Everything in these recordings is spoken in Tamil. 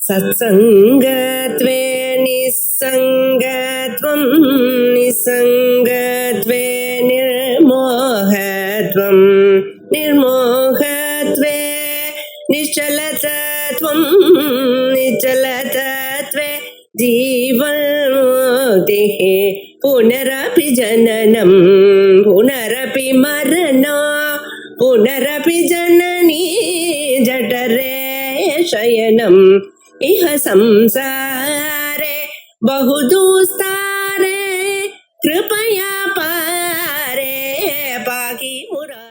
सत्सङ्गत्वे निस्सङ्गत्वं निस्सङ्गत्वे निर्मोहत्वं निर्मोहत्वे निश्चलतत्वं निश्चलतत्वे जीवन्मुक्तिः पुनरपि जननं पुनरपि मरणं पुनरपि जननी जठरे शयनम् इह संसारे बहुदुस्तारे कृपया पारे पाहि मुरा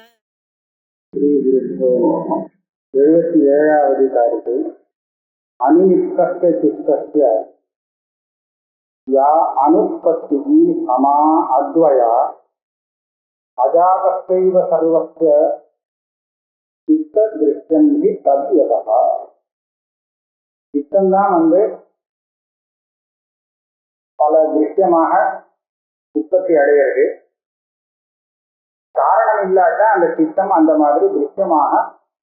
77வது காரிகை அனிமித்தஸ்ய சித்தஸ்ய யா அனுப்பத்திஹி சமா அத்வயா அஜாதஸ்யைவ சர்வஸ்ய சித்த திருஷ்யந்தி தத்யதா. சித்தம்தான் பல திருஷ்யமாக உற்பத்தி அடைகிறது. காரணம் இல்லாட்டா அந்த சித்தம் அந்த மாதிரி திருஷ்யமாக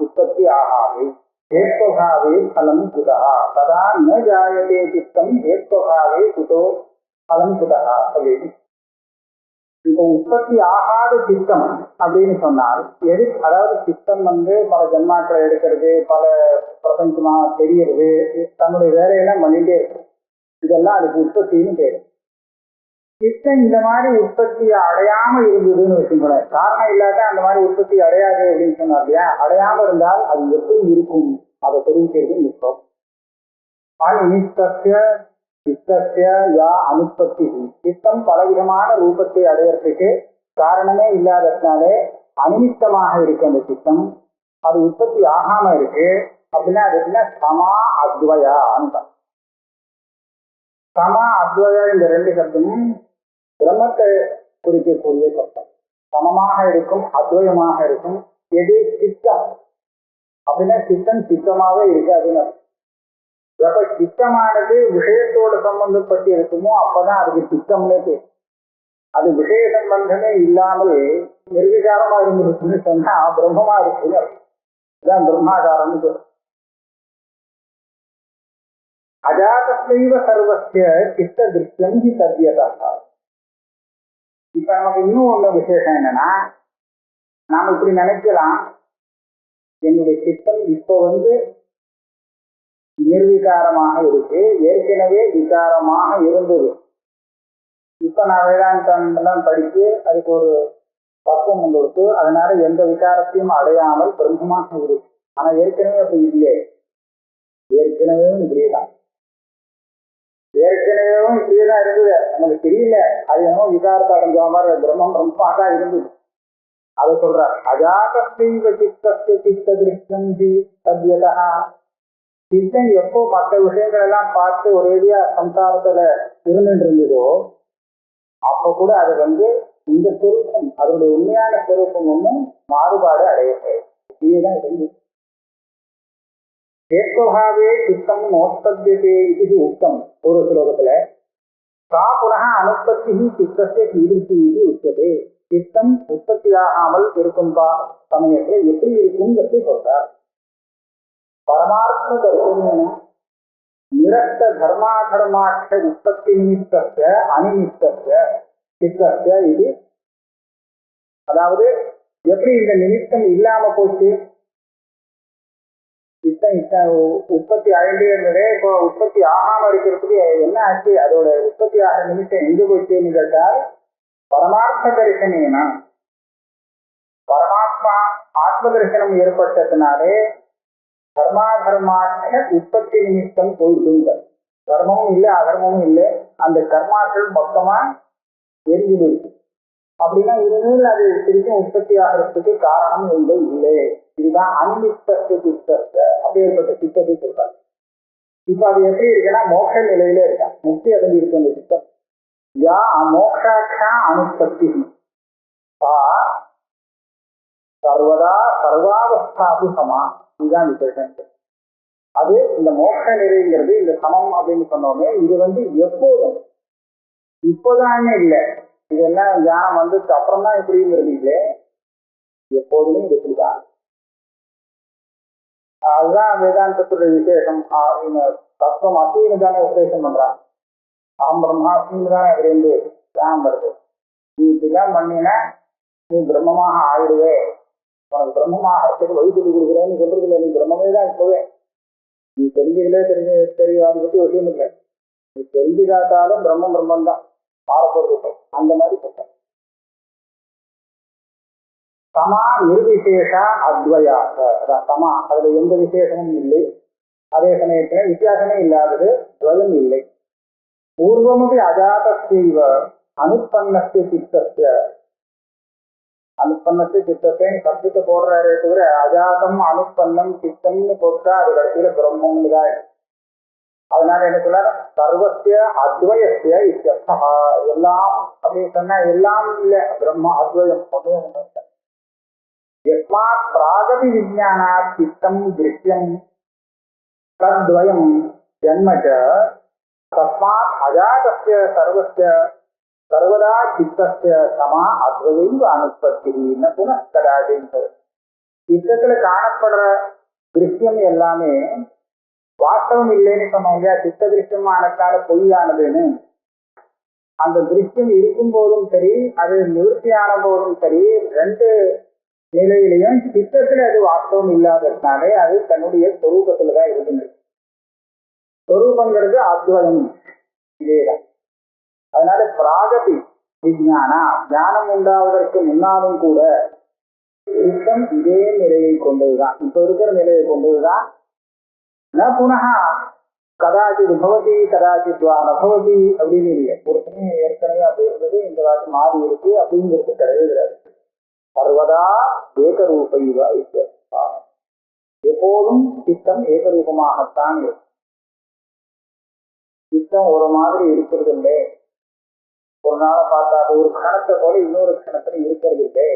உற்பத்தி ஆகாது. ஹேத்வபாவே பலம் குதா ததா ந ஜாயதே சித்தம் ஹேத்வபாவே குதோ பலம் குதா அப்படின்னு. இப்போ உற்பத்தி ஆகாத சித்தம் அப்படின்னு சொன்னால் எது, அதாவது சித்தம் பல ஜன்மாக்களை எடுக்கிறது, பல பிரபஞ்சமா தெரியறது, தன்னுடைய வேலையெல்லாம் பண்ணிட்டே இருக்கு. இதெல்லாம் அதுக்கு உற்பத்தின்னு பேரு. சித்தம் இந்த மாதிரி உற்பத்தியை அடையாம இருந்ததுன்னு வச்சுக்கோங்க. காரணம் இல்லாத அந்த மாதிரி உற்பத்தி அடையாது அப்படின்னு சொன்னா இல்லையா, அடையாம இருந்தால் அது எப்படி இருக்கும் அதை தெரிவிக்கிறது நிற்போம். அனிமித்தஸ்ய சித்தஸ்ய யா அனுப்பத்தி. சித்தம் பலவிதமான ரூபத்தை அடையறதுக்கு காரணமே இல்லாததுனாலே அனிமித்தமாக இருக்கு அந்த சித்தம். அது உற்பத்தி ஆகாம இருக்கு அப்படின்னா அது என்ன, சமா அத்வயா அந்தம். சமா அத்வயா இந்த ரெண்டு சப்தமும் பிரம்மத்தை குறிக்கக்கூடிய சப்தம். சமமாக இருக்கும், அத்வயமாக இருக்கும். எது சித்தம் அப்படின்னா சித்தம் சித்தமாவே இருக்காதுன்னு. எப்ப சித்தமானது விஷயத்தோட சம்பந்தப்பட்டு இருக்குமோ அப்பதான் அதுக்கு சித்தம்னே பேர். அது விஷய சம்பந்தமே இல்லாமல் நிர்விகாரமா இருந்துருக்குன்னு சொன்னா பிரம்மமா இருக்குன்னு இதுதான் பிரம்மாகாரம்னு சொல்றோம். அஜாதஸ்யைவ சர்வஸ்ய சித்த திருஷ்யம் ஹி தத்யதா. இப்ப நமக்கு இன்னும் ஒண்ணு விசேஷம் என்னன்னா, நாம இப்படி நினைக்கலாம், என்னுடைய சித்தம் இப்போ நிர்விகாரமாக இருக்கு, ஏற்கனவே விகாரமாக இருந்தது. இப்ப நான் வேதாந்தம் படிச்சு அதுக்கு ஒரு பக்குவம் கொடுத்து அதனால எந்த விகாரத்தையும் அடையாமல் பிரம்மமாக இருக்கு. ஆனா ஏற்கனவே அப்படி இல்லையே, ஏற்கனவே இப்படியேதான், ஏற்கனவே இப்படியேதான் இருந்தது. நமக்கு தெரியல, அது என்னமோ விகாரத்தை அடைஞ்ச மாதிரி பிரம்மம் பிரம்மா தான் இருந்தது. அதை சொல்றார். அஜாதஸ்யைவ சித்தஸ்ய சித்த திருஷ்யம் ஹி தத்யதா. சித்தம் எப்போ மற்ற விஷயங்கள் எல்லாம் பார்த்து ஒரேடியா சம்சாரத்துல இருந்துட்டு இருந்ததோ அப்ப கூட அது இந்த சொரூபம், அதனுடைய உண்மையான சொரூபம் ஒன்றும் மாறுபாடு அடையப்படும். இப்படியேதான் இருந்தது. ஏகோபாவே சித்தம் நோத்பத்தியதே இது உத்தம். ஒரு ஸ்லோகத்துல சா புனக அனுப்பத்தி சித்தத்தை ஈடுத்தி இது உச்சதே. சித்தம் உற்பத்தியாகாமல் இருக்கும் சமயத்தை எப்படி இருக்குங்கிறது சொல்றார். பரமார்த்த தர்சனம் நிரஸ்த தர்மாதர்மாட்ச உற்பத்தி நிமித்தஸ்ய அனிமித்தஸ்ய சித்தஸ்ய இது. அதாவது எப்படி இந்த நிமித்தம் இல்லாம போச்சு, சித்தம் உற்பத்தி ஆகிட்டே இருந்ததே, இப்போ உற்பத்தி ஆகாம இருக்கிறதுக்கு என்ன ஆச்சு, அதோட உற்பத்தி ஆகிற நிமித்தம் எங்க போச்சுன்னு கேட்டால் பரமார்த்த தரிசனேனா, பரமாத்மா ஆத்ம தரிசனம் ஏற்பட்டதுனாலே கர்மாதர்மாற்ற உற்பத்தி நிமித்தம் போயிட்டு, கர்மமும் இல்லை அதர்மமும் இல்லை, அந்த கர்மாக்கள் மொத்தமா எரிஞ்சு போயிடுச்சு. அப்படின்னா இனிமேல் அது திருப்பியும் உற்பத்தி ஆகிறதுக்கு காரணம் எதுவும் இல்லை. இதுதான் அனிமித்தஸ்ய சித்தஸ்ய அப்பேற்பட்ட சித்தத்தை சொல்றாங்க. இப்ப அது எப்படி இருக்குன்னா மோட்ச நிலையில இருக்கா, முக்தி அடைஞ்சு இருக்கு அந்த சித்தம். யா மோக்ஷாட்சா அனுப்பத்தி சர்வதா சர்வாவஸ்தாபு சமா. இதுதான் விசேஷம். அது இந்த மோட்ச நிலைங்கிறது, இந்த சமம் அப்படின்னு சொன்னோமே, இது எப்போதும் இப்போதான் இல்லை, இதெல்லாம் ஞானம் வந்துட்டு அப்புறம் தான் இப்படிங்கிறது இல்லை, எப்போதுமே இது இப்படிதான். அதுதான் வேதாந்தத்துடைய விசேஷம். தத்துவம் அசீனு தானே உபதேசம் பண்றான். அகம் பிரம்மாஸ்மின்னு தானே அதுலேருந்து தியானம் வருது. நீ இப்படிதான் பண்ணினா நீ பிரம்மமாக ஆயிடுவே, உனக்கு பிரம்மமாகறதுக்கு வழி சொல்லி கொடுக்குறேன்னு சொல்றது இல்லை. நீ பிரம்மமே தான் இப்பவே. நீ தெரிஞ்சுகளே தெரியாத பற்றி விஷயம் இல்லை. நீ தெரிஞ்சுக்காட்டாலும் பிரம்மம் பிரம்மம் தான் மாறப்போறது. அந்த மாதிரி சொல்றேன். சமா நிர்விசேஷா அத்வயாக. அதான் சமா, அதுல எந்த விசேஷமும் இல்லை, அதே சமயத்துல வித்தியாசமே இல்லாதது, துவயம் இல்லை. பூர்வமபி அஜாதஸ்யைவ அனுப்பன்னஸ்ய சித்தஸ்ய. அனுப்பன்னஸ்ய சித்தத்தைன்னு சப்தத்தை போடுறாரே தவிர அஜாதம் அனுப்பன்னம் சித்தம்னு போட்டா அது கடைசியில பிரம்மம்னு தான். அதனால என்ன சொல்ல, சர்வசிய அத்வயசிய இத்தியர்த்தா. எல்லாம் அப்படின்னு சொன்னா எல்லாம் இல்லை, பிரம்ம அத்வயம். யஸ்மாத் பிராகபி விஜ்ஞானாத் சித்தம் திருஷ்யம் தத்வயம் ஜன்மச்ச தஸ்மாத் அஜாதஸ்ய சர்வஸ்ய சர்வதா சித்தஸ்ய சமா அத்வயைவ அனுப்பத்தி ந புனः கதாச்சித். சித்தத்துல காணப்படுற திருஷ்யம் எல்லாமே வாஸ்தவம் இல்லைன்னு சொன்னோம் இல்லையா. சித்த திருஷ்யம் ஆனதால பொய்யானதுன்னு. அந்த திருஷ்யம் இருக்கும் போதும் சரி, அது நிவர்த்தியான போதும் சரி, ரெண்டு நிலையிலையும் சித்தத்துல அது வாஸ்தவம் இல்லாததுனாலே அது தன்னுடைய சொரூபத்துலதான் இருக்குது. சொரூபங்கிறது அத்வயம், இதேதான். அதனால பிராகபி விஜ்ஞானா, ஞானம் உண்டாவதற்கு முன்னாலும் கூட சித்தம் இதே நிலையை கொண்டதுதான், இப்ப இருக்கிற நிலையை கொண்டதுதான். ந புனः கதாச்சித் பவதி கதாச்சித் வா நபவதி அப்படின்னு இல்லை. ஒரு சமயம் ஏற்கனவே அப்படி இருந்தது, இந்த வாட்டி மாறி இருக்கு அப்படிங்கிறது கிடையவே கிடையாது. சர்வதா ஏகரூபைவ இத்தியர்த்தா. எப்போதும் சித்தம் ஏகரூபமாகத்தான் இருக்கும். சித்தம் ஒரு மாதிரி இருக்கிறது இல்லை. ஒரு நாளை பார்த்தா ஒரு கணத்தை போல இன்னொரு கணத்துல இருக்கிறது இல்லை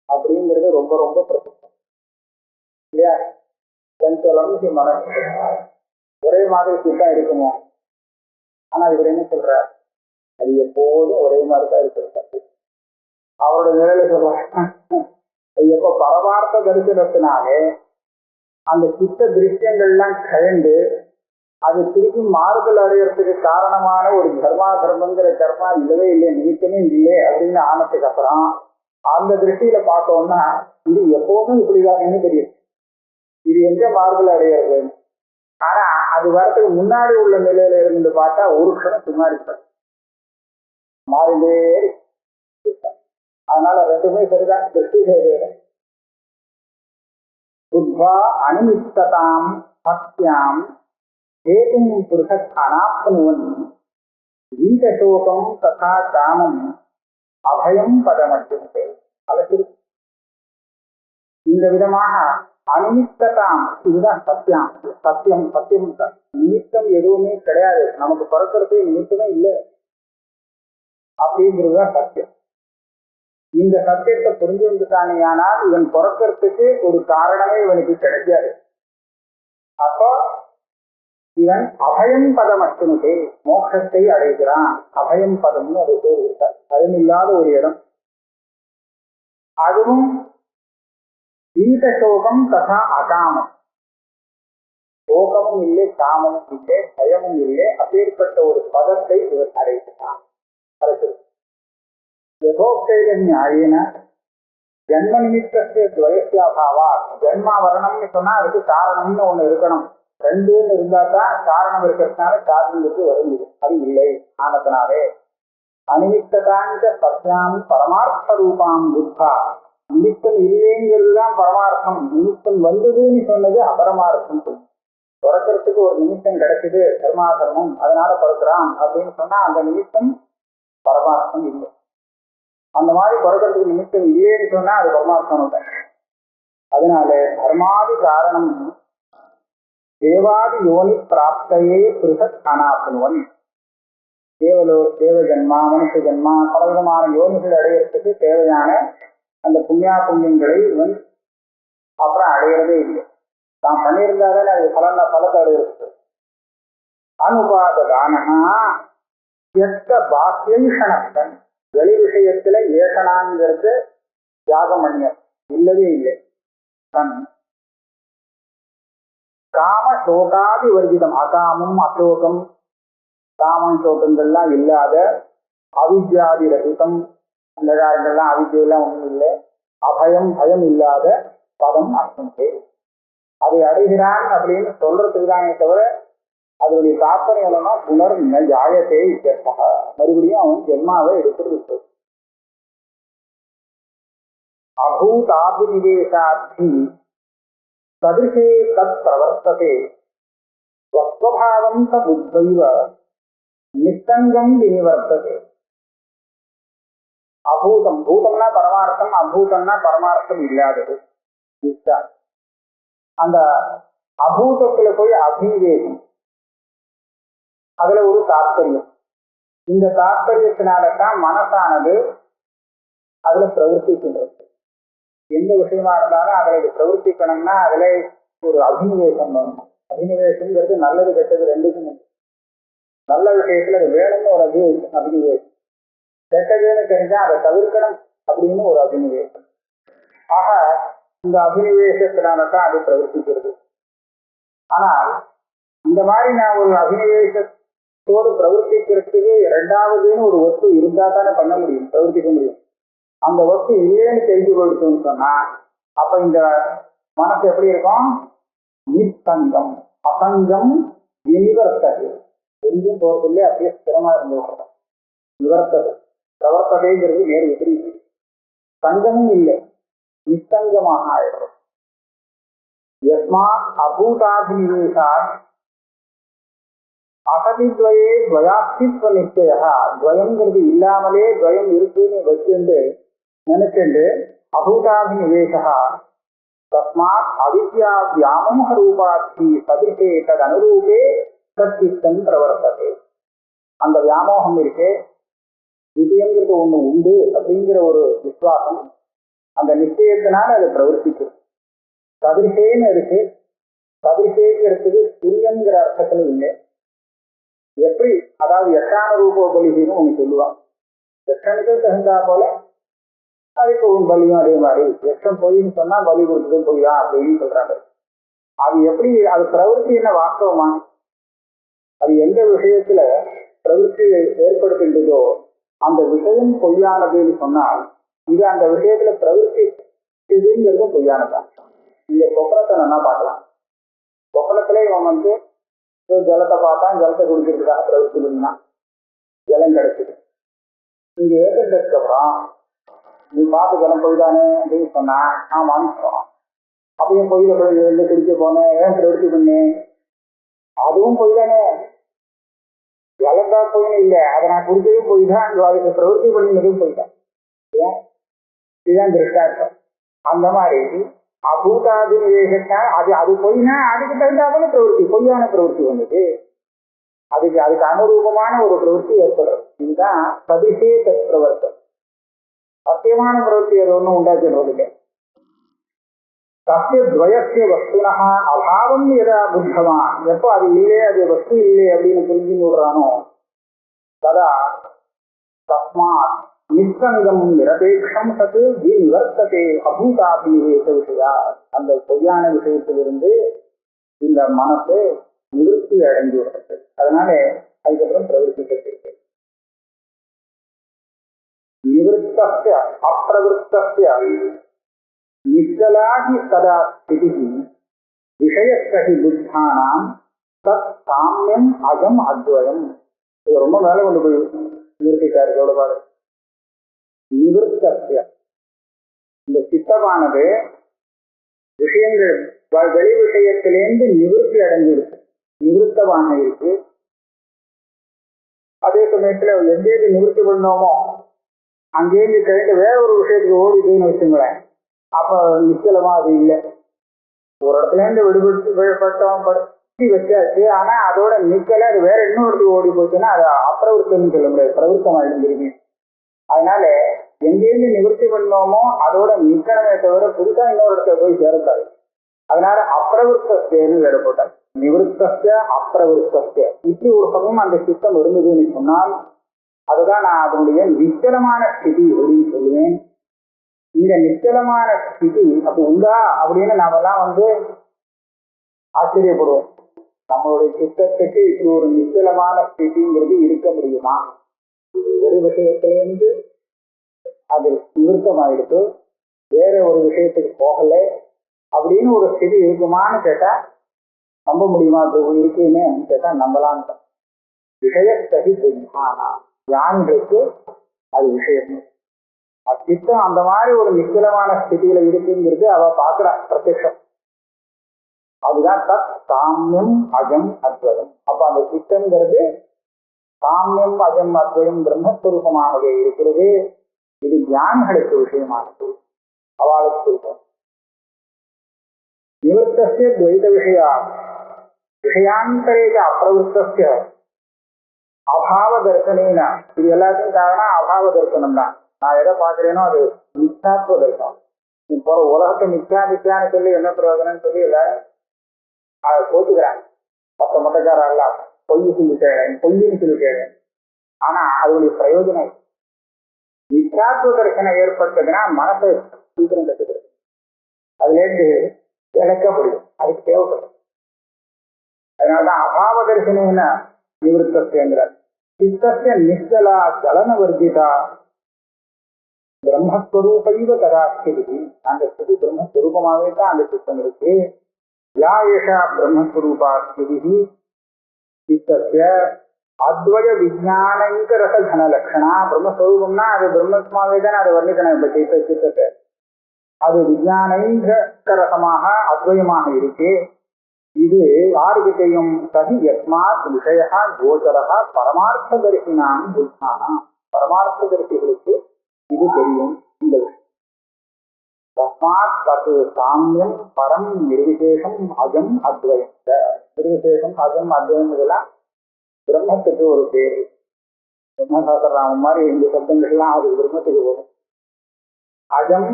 அப்படிங்கிறது ரொம்ப ரொம்ப பிரசித்தம் இல்லையா. சஞ்சலம் மனசு ஒரே மாதிரி சித்தம் இருக்குமோ. ஆனா இவர் என்ன சொல்றார், அது எப்போதும் ஒரே மாதிரிதான் இருக்கிறது. அவரோட நிலையில சொல்றாங்க, எப்ப பரமார்த்த தரிசனத்தினாலே அந்த சித்த திருஷ்யங்கள்லாம் கழண்டு அது திருப்பி மாறுதல் அடையறதுக்கு காரணமான ஒரு தர்மங்கிற கர்மா இல்லவே இல்லை, நிமித்தமே இல்லை அப்படின்னு ஆனதுக்கு அப்புறம் அந்த திருஷ்டியில பார்த்தோம்னா இது எப்போதும் இப்படிதானு தெரியும். இது எங்க மாறுதல் அடையிறது. ஆனா அது வரத்துக்கு முன்னாடி உள்ள நிலையில இருந்து பார்த்தா ஒரு க்ஷணம் பின்னாடி மாறிண்டே. அதனால ரெண்டுமே சரிதான். திருஷ்டி புத்வா அனிமித்ததாம் சத்யாம் ஏதும் புருஷத் அனாப்னுவன் வீதசோகம் ததா காமம் அபயம் பதமட்டுமே. அழகு இந்த விதமாக அனிமித்ததாம், இதுதான் சத்தியம். சத்தியம் சத்தியம் நிமித்தம் எதுவுமே கிடையாது, நமக்கு பிறக்கிறதுக்கு நிமித்தமே இல்லை அப்படிங்கிறதுதான் சத்தியம். இந்த சத்தியத்தை புரிஞ்சு வந்துட்டானே ஆனால் இவன் பிறக்கிறதுக்கு ஒரு காரணமே இவனுக்கு கிடைக்காது. அப்போ இவன் அபயம் பதம் அச்சுனுதே, மோட்சத்தை அடைகிறான். அபயம் பதம்னு அது பேர் இருக்கார். பயம் இல்லாத ஒரு இடம். அதுவும் வீத சோகம் ததா அகாமம். சோகமும் இல்லை, காமமும் இல்லை, பயமும் இல்லை. அப்பேற்பட்ட ஒரு பதத்தை இவர் அடைகிறான். யதோக்தேன ஜன்ம நிமித்தத்தை துவயத்தியாபாவா. ஜென்மா வரணும்னு சொன்னா அதுக்கு காரணம்னு ஒண்ணு இருக்கணும். ரெண்டுன்னு இருந்தாதான் காரணம் இருக்கிறதுனால காரணத்துக்கு வருது. அது இல்லை ஆனதுனாலே அனிமித்ததாங்க சத்தியாம் பரமார்த்த ரூபாம் புத்தா. நிமித்தம் இல்லைங்கிறதுதான் பரமார்த்தம். நிமித்தம் வந்ததுன்னு சொன்னது அபரமார்த்தம். பிறக்கிறதுக்கு ஒரு நிமித்தம் கிடைக்குது, கர்மாதர்மம், அதனால பிறக்கிறான் அப்படின்னு சொன்னா அந்த நிமித்தம் பரமார்த்தம் இல்லை. அந்த மாதிரி பிறக்கிறதுக்கு நிமித்தம் இல்லைன்னு சொன்னா அது பரமார்த்தம் இல்லை. அதனால கர்மாதி காரணம் தேவாதி யோனி பிராப்தையே பிருகத் அனாப்னுவன். தேவ ஜன்மா, மனுஷ ஜன்மா, பலவிதமான யோனிகள் அடையிறதுக்கு தேவையான அந்த புண்ணியா புண்ணியங்களை இவன் அப்புறம் அடையிறதே இல்லை. தான் பண்ணியிருந்தாலே அது பலத்தை அடையிறது. அனுபாதானா எத்த பாக்கியன், வெளி விஷயத்துல ஏகனாங்கிறது தியாகம் பண்ணிய இல்லவே இல்லை. தன் காம சோகாதி வர்ஜிதம், அகாமம் அசோகம் காமம் சோகங்கள்லாம் இல்லாத, அவித்யாதி ரகிதம், அந்த காரியங்கள்லாம் அவித்யெல்லாம் ஒன்றும் இல்லை, அபயம் பயம் இல்லாத பதம் அர்த்தம். அதை அடைகிறான் அப்படின்னு சொல்றதுக்கு தானே தவிர அதனுடைய தாற்பயம் என்னன்னா புனர் ஜாயத்தை மறுபடியும் அவன் ஜென்மாவை எடுத்துட்டு அபூதாபிநிவேசார்த்தி சதிருஷே தத் பிரவர்த்ததே ஸ்வஸ்வபாவம் த புத்தைவ நிஸ்தங்கம் வினிவர்த்ததே. அபூதம், பூதம்னா பரமார்த்தம், அபூதம்னா பரமார்த்தம் இல்லாதது. அந்த அபூதத்துல போய் அபிநிவேசம், அதுல ஒரு தாற்பயம். இந்த தாற்பயத்தினால்தான் மனசானது அதுல பிரவர்த்திக்கின்றது. எந்த விஷயமா இருந்தாலும் அதுல பிரவர்த்திக்கணும்னா அதுல ஒரு அபிநிவேசம் வேணும். அபிநிவேசம்ங்கிறது நல்லது கெட்டது ரெண்டுக்கும். நல்ல விஷயத்துல அது வேணும்னு ஒரு அபிநிவேசம், கெட்டதுன்னு தெரிஞ்சா அதை தவிர்க்கணும் அப்படின்னு ஒரு அபிநிவேசம். ஆக இந்த அபிநிவேசத்தினால்தான் அது பிரவர்த்திக்கிறது. ஆனால் இந்த மாதிரி நான் ஒரு அபிநிவேசத்தோடு பிரவர்த்திக்கிறதுக்கு இரண்டாவதுன்னு ஒரு வஸ்து இருந்தா தானே பண்ண முடியும், பிரவர்த்திக்க முடியும். அந்த வஸ்து இல்லைன்னு தெரிஞ்சு கொடுத்தோம்னு சொன்னா அப்ப இந்த மனசு எப்படி இருக்கும்? நிஸ்தங்கம், அசங்கம், நிவர்த்தது. எங்கும் போறதில்லை, அப்படியே ஸ்திரமா இருந்து நிவர்த்தது. பிரவர்த்ததைங்கிறது நேர் விபரீதம். சங்கமும் இல்லை, நிஸ்தங்கமாக ஆயிடும். யஸ்மாத் அபூதாபிநிவேசாத் அசதித்வயே துவயாஸ்தித்வ நிச்சயா. துவயம்ங்கிறது இல்லாமலே துவயம் இருக்குன்னு வச்சுண்டு நினைச்சுண்டு அபூதாபிநிவேசா தஸ்மாத் அவித்யா வியாமோக ரூபாத்தி சதிருஷே தது அனுரூபே சச்சித்தம் பிரவர்த்ததே. அந்த வியாமோகம் இருக்கு, விஜயங்கிறது ஒண்ணு உண்டு அப்படிங்கிற ஒரு விசுவாசம், அந்த நிச்சயத்தினால அது பிரவர்த்திக்கும். சதிருஷேன்னு இருக்கு, சதிருஷேங்கிறதுக்கு துரியங்கிற அர்த்தத்துல இல்லை. எப்படி, அதாவது எட்டான ரூபோபலின்னு ஒண்ணு சொல்லுவான். எட்டனுக்கு தகுந்தா போல அதுக்கு ஒரு பலியும் அதே மாதிரி. எட்டம் பொய்ன்னு சொன்னா பலி கொடுத்ததும் பொய்யா அப்படின்னு சொல்றாங்க. அது எப்படி, அது பிரவருத்தி என்ன வாஸ்தவமா? அது எந்த விஷயத்துல பிரவருத்தி ஏற்படுத்துகின்றதோ அந்த விஷயம் பொய்யானதுன்னு சொன்னால் இது அந்த விஷயத்துல பிரவருத்தி இதுங்கிறதும் பொய்யானதான். இந்த சொப்பனத்தை நல்லா பார்க்கலாம். சொப்பனத்திலே இவன் ஜலத்தை பார்த்தான், ஜலத்தை குடிக்கிறதுக்காக பிரவருத்தி பண்ணான், ஜலம் கிடைக்குது. இங்க ஏற்றதுக்கு அப்புறம் நீ பார்த்து ஜலம் போய்தானே அப்படின்னு சொன்னா நான் வாங்கிட்டோம். அப்பயும் பொய்யில போய் இருந்து குடிக்க போனேன், ஏன் பிரவருத்தி பண்ணேன்? அதுவும் பொய்தானே. ஜலந்தா போயின்னு இல்லை, அதை நான் குடிச்சதும் போய் தான், அதுக்கு பிரவருத்தி பண்ணினதும் போய்தான். ஏன்? இதுதான் திருஷ்டார்த்தம். அந்த மாதிரி அபூதாபிநிவேசத்தால் அது பொய்னா அதுக்கு தகுந்தாப்புல பிரவருத்தி, பொய்யான பிரவருத்தி வந்தது, அதுக்கு அனுரூபமான ஒரு பிரவருத்தி ஏற்படுறது. இதுதான் சதிஷே தத் பிரவர்த்தம். சத்தியமான பிரவருத்தி அது ஒன்றும் உண்டாக்குறதுக்கு. சத்திய துவயசிய வஸ்துனா அபாவம் எதா புத்தவான், எப்போ அது இல்லை, அது வஸ்து இல்லை அப்படின்னு புரிஞ்சு விடுறானோ ததா தஸ்மாத் நிஸ்தங்கம் நிரபேட்சம் சத்து நிவர்த்ததே அபூதாபிநிவேச விஷயா. அந்த பொய்யான விஷயத்திலிருந்து இந்த மனசு நிவர்த்தி அடைந்து விடுறது. அதனால அதுக்கப்புறம் பிரவர்த்திக்க நிவர்த்தஸ்ய அப்பிரவருத்தஸ்ய நிச்சலாகி சதா ஸ்திதி விஷயஸ்கி புத்தானாம் தத் சாமியம் அகம் அத்வயம். இது ரொம்ப மேல கொண்டு போய் நிறுத்திட்டாரு எவ்வளவு. நிவர்த்தஸ்ய, இந்த சித்தமானது விஷயங்கள் வெளி விஷயத்திலேருந்து நிவர்த்தி அடைஞ்சிருக்கு, நிவர்த்தமான இருக்கு. அதே சமயத்துல எங்கேருந்து நிவர்த்தி பண்ணோமோ அங்கேருந்து கழிந்து வேற ஒரு விஷயத்துக்கு ஓடிதுன்னு வச்சுங்களேன், அப்ப நிச்சலமா அது இல்லை. ஒரு இடத்துல இருந்து விடுபட்டோம் படுத்தி வச்சாச்சு, ஆனா அதோட நிக்கல, அது வேற இன்னொரு இடத்துக்கு ஓடி போச்சுன்னா அது அப்பிரவருத்தம்னு சொல்ல முடியாது, பிரவருத்தம் ஆயிடுங்க. அதனால எங்கேருந்து நிவர்த்தி பண்ணோமோ அதோட நிக்கணமே தவிர புதுசா இன்னொரு இடத்துல போய் சேரக்கூடாது. அதனால அப்பிரவருத்தேன்னு வேற போட்டார். நிவர்த்தஸ்ய அப்பிரவருத்தஸ்ய இப்படி ஒரு சமயம் அந்த சித்தம் இருந்ததுன்னு சொன்னால் அதுதான் நான் அதனுடைய நிச்சலமான ஸ்திதி அப்படின்னு சொல்லுவேன். இந்த நிச்சலமான ஸ்திதி அப்ப உண்டா அப்படின்னு நாமெல்லாம் ஆச்சரியப்படுவோம். நம்மளுடைய சித்தத்துக்கு இப்படி ஒரு நிச்சலமான ஸ்திதிங்கிறது இருக்க முடியுமா? ஒரு விஷயத்திலேருந்து அது நிறுத்தமாயிடுத்து, வேற ஒரு விஷயத்துக்கு போகல அப்படின்னு ஒரு ஸ்திதி இருக்குமான்னு கேட்டா நம்ப முடியுமா? அது இருக்குன்னு கேட்டா நம்பலான்னு. விஷயத்தகி புத்தானா, ஞானிகளுக்கு அது விஷயம். சித்தம் அந்த மாதிரி ஒரு நிச்சலமான ஸ்திதியில இருக்குங்கிறது அவ பாக்குறா பிரத்யட்சம். அதுதான் தத் சாமியம் அஜம் அத்வயம். அப்ப அந்த சித்தம்ங்கிறது சாமியம் அஜம் அத்வயம் பிரம்மஸ்வரூபமாகவே இருக்கிறது. இது ஞானிகளுக்கு விஷயமானது, அவளுக்கு சொல்றோம். நிவர்த்தஸ்ய துவைத விஷயா விஷயாந்தரேக அப்பிரவருத்தஸ்ய அபாவ தர்சனேன. இது எல்லாத்தையும் காரணம் அபாவ தர்சனம் தான். நான் எதை பார்க்கிறேனோ அது மித்யாத்வ தர்சனம். இப்போ உலகத்தை மித்யான்னு சொல்லி என்ன பிரயோஜனம்னு சொல்லி எல்லாரும் அதை போட்டுக்கிறாங்க. மொத்த மொத்தக்காரல்ல பொய்ன்னு சொல்லிட்டேன். ஆனா அதனுடைய பிரயோஜனம் மித்யாத்வ தர்சனம் ஏற்பட்டதுன்னா மனசை சீக்கிரம் கட்டுக்கிறது, அதுல இருந்து இழக்க முடியும், அதுக்கு தேவைப்படும். அதனாலதான் அபாவ தரிசன நிவர்த்தங்கிறார். சித்தஸ்ய நிச்சலா சலன வர்ஜிதா பிரம்மஸ்வரூபைவ கதாஸ்தி. அந்த ஸ்திதி பிரம்மஸ்வரூபமாவே தான் அந்த சித்தம் இருக்கு. யா ஏஷா பிரம்மஸ்வரூபா ஸ்திதி சித்தஸ்ய அத்வய விஜானங்க ரச கன லட்சணா. பிரம்மஸ்வரூபம்னா அது பிரம்மஸ்மாவே தானே அதை வர்ணிக்கணும். இப்ப சித்தத்தை அது விஜானங்க ரசமாக அத்வயமாக இருக்கு. இது யாருக்கு தெரியும்? சதி யஸ்மாத் விஷயா கோச்சரா பரமார்த்த தரிசினான் புத்தானா. பரமார்த்த தரிசிகளுக்கு இது தெரியும். இந்த விஷயம் தஸ்மாத் தத் சாமியம் பரம் நிர்விசேஷம் அஜம் அத்வயம். நிர்விசேஷம் அஜம் அத்வயம் இதெல்லாம் பிரம்மத்துக்கு ஒரு பேரு. பிரம்மசாஸ்திரராமன் மாதிரி இந்த சப்தங்கள்லாம் அது பிரம்மத்துக்கு வரும். அஜம்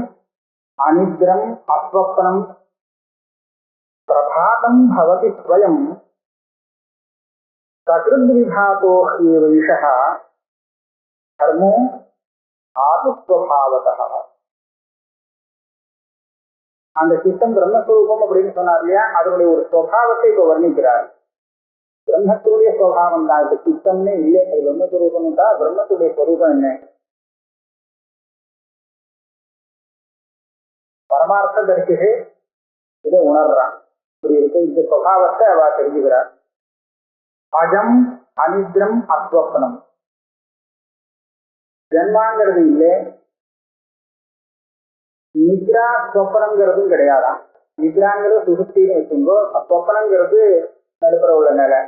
அனித்ரம் அஸ்வப்னம் பிரபாதம் பவதி ஸ்வயம் சகிருத்விபாதோ ஹ்யேவ விஷः கர்மோ ஆதுஸ்வபாவதः. அந்த சித்தம் பிரம்மஸ்வரூபம் அப்படின்னு சொன்னார் இல்லையா, அதனுடைய ஒரு சுவாவத்தை இப்ப வர்ணிக்கிறார். பிரம்மத்துடைய சுவாவம் தான். இப்ப சித்தம்னே இல்லை, அது பிரம்மஸ்வரூபம் தான். பிரம்மத்துடைய ஸ்வரூபம் என்ன? பரமார்த்த தரிசிகே இதை உணர்றான். இப்படி இருக்கு. இந்த சுவாவத்தை அவ தெரிஞ்சுக்கிறார். அஜம் அனித்ரம் அஸ்வப்னம். ஜன்மாங்கிறது இல்லை, நித்ரா ஸ்வப்னங்கிறதும் கிடையாதான். நித்ராங்கிறது சுசுப்தின்னு வச்சுங்கோ, ஸ்வப்னங்கிறது நடுப்புற உள்ள நிலை.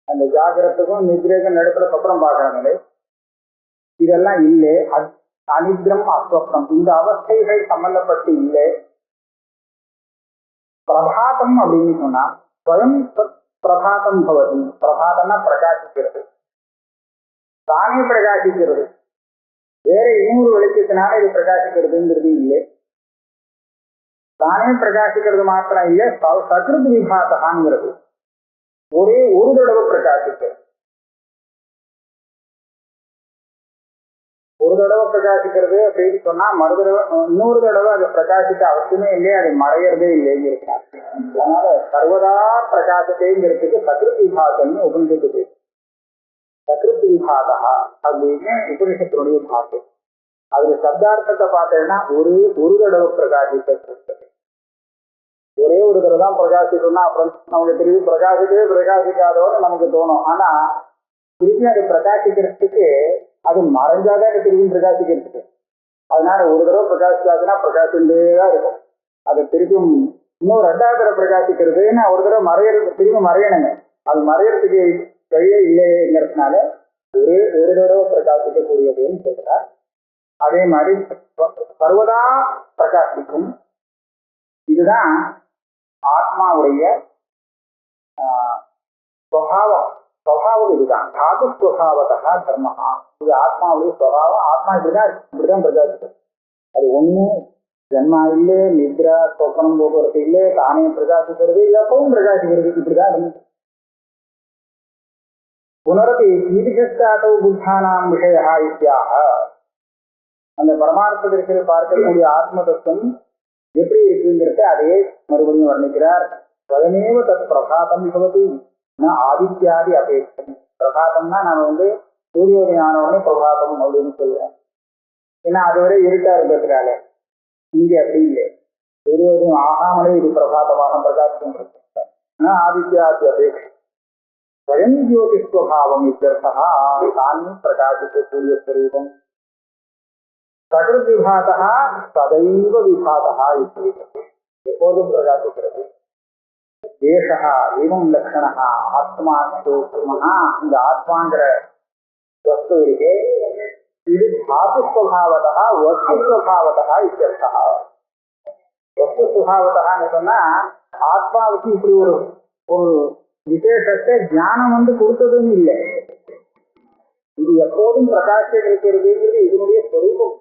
அந்த ஜாகிரத்துக்கும் நித்ரேக்கும் நடுப்புற சொப்பனம் பார்க்கிற நிலை. இதெல்லாம் இல்லை. அனித்ரம் அஸ்வப்னம் இந்த அவஸ்தைகள் சம்பந்தப்பட்டு இல்லை. பிரபாதம் அப்படின்னு சொன்னா ஸ்வயம் பிரபாதம் பவதி. பிரபாதம்னா பிரகாசிக்கிறது, தானே பிரகாசிக்கிறது. வேற இன்னொரு வெளிச்சத்தினால இது பிரகாசிக்கிறதுங்கிறது இல்லை. தானே பிரகாசிக்கிறது மாத்திரம் இல்லை, சகிருத் விபாதகாங்கிறது ஒரே ஒரு தடவை பிரகாசிக்கிறது. ஒரு தடவை பிரகாசிக்கிறது அப்படின்னு சொன்னா மறுதடவை இன்னொரு தடவை அதை பிரகாசிக்க அவசியமே இல்லையே, அது மறையறதே இல்லைங்கிறாங்க. அதனால சர்வதா பிரகாசத்தைங்கிறதுக்கு சகிருத் விபாதம்னு உபனிஷத்து. சகிருத் விபாதா அப்படின்னு உபனிஷத்தினுடைய பாட்டு. அதுல சப்தார்த்தத்தை பார்த்தேன்னா ஒரு தடவை பிரகாசிக்கிறது. ஒரே ஒரு தடவை தான் பிரகாசிக்கணும்னா அப்புறம் நமக்கு திரும்பி பிரகாசிக்காதோன்னு நமக்கு தோணும். ஆனா திரும்பி அது பிரகாசிக்கிறதுக்கு அது மறைஞ்சாதான் திரும்பி பிரகாசிக்கிறதுக்கு. அதனால ஒரு தடவை பிரகாசிக்காதுன்னா பிரகாசிச்சுதான் இருக்கும். அதை திரும்பி இன்னும் ரெண்டாவது தடவை பிரகாசிக்கிறதுன்னா ஒரு தடவை மறையறது, திரும்பி மறையணுங்க. அது மறையறதுக்கு வழியே இல்லைங்கிறதுனால ஒரு தடவை பிரகாசிக்கக்கூடியதுன்னு சொல்றார். அதே மாதிரி சர்வதா பிரகாசிக்கும். இதுதான் ஆத்மாவுடைய சுவாவம். இதுதான் தாது சுவாவதா தர்மஹா. இது ஆத்மாவுடைய சுவாவம். ஆத்மா இப்படிதான் பிரகாசிக்கும். அது ஒண்ணு ஜன்மா இல்லை, நித்ரா சொப்பனம் போக்குவரத்து இல்லை, தானே பிரகாசிக்கிறது, எப்பவும் பிரகாசிக்கிறது. இப்படிதான் இருந்துச்சு. புனரபி ஈதிகஸ்தாதோ புத்தானாம் விஷயா இத்தியாக. அந்த பரமார்த்த தரிசனம் பார்க்கக்கூடிய ஆத்ம தத்துவம் எப்படி இருக்குங்கிறத அதையே மறுபடியும் வர்ணிக்கிறார். ஸ்வயமேவ தத் பிரபாதம் பவதி ந ஆதித்யாதி அபேட்சம். பிரபாதம்னா நம்ம சூரியோதயம் ஆன உடனே பிரபாதம் அப்படின்னு சொல்லுவோம். ஏன்னா அதுவரை இருட்டா இருக்கிறதுனால. இங்கே அப்படி இல்லை, சூரியோதயம் ஆகாமலே இது பிரபாதமாக பிரகாசம் இருக்கு. ஆதித்யாதி அபேட்சம் ஸ்வயம் ஜோதிஸ்வபாவம் இत्यर्थः. தானே பிரகாசித்த சூரியஸ்வரூபம் சகிருத் விபாதः சதைவ விபாதः இத்தியர்த்தः. எப்போதும் பிரகாசிக்கிறது. ஏஷः ஏவம் லக்ஷணः ஆத்மா சோமஹா. இந்த ஆத்மாங்கிற வஸ்து இருக்கே, இது தாத்து ஸ்வபாவதா வஸ்து ஸ்வபாவதா இत्यर्थः. வஸ்து ஸ்வபாவதான்னு சொன்னா ஆத்மாவுக்கு இப்படி ஒரு விசேஷத்தை ஞானம் கொடுத்ததுன்னு இல்லை. இது எப்போதும் பிரகாசம் இருக்கிறதுங்கிறது இதனுடைய ஸ்வரூபம்.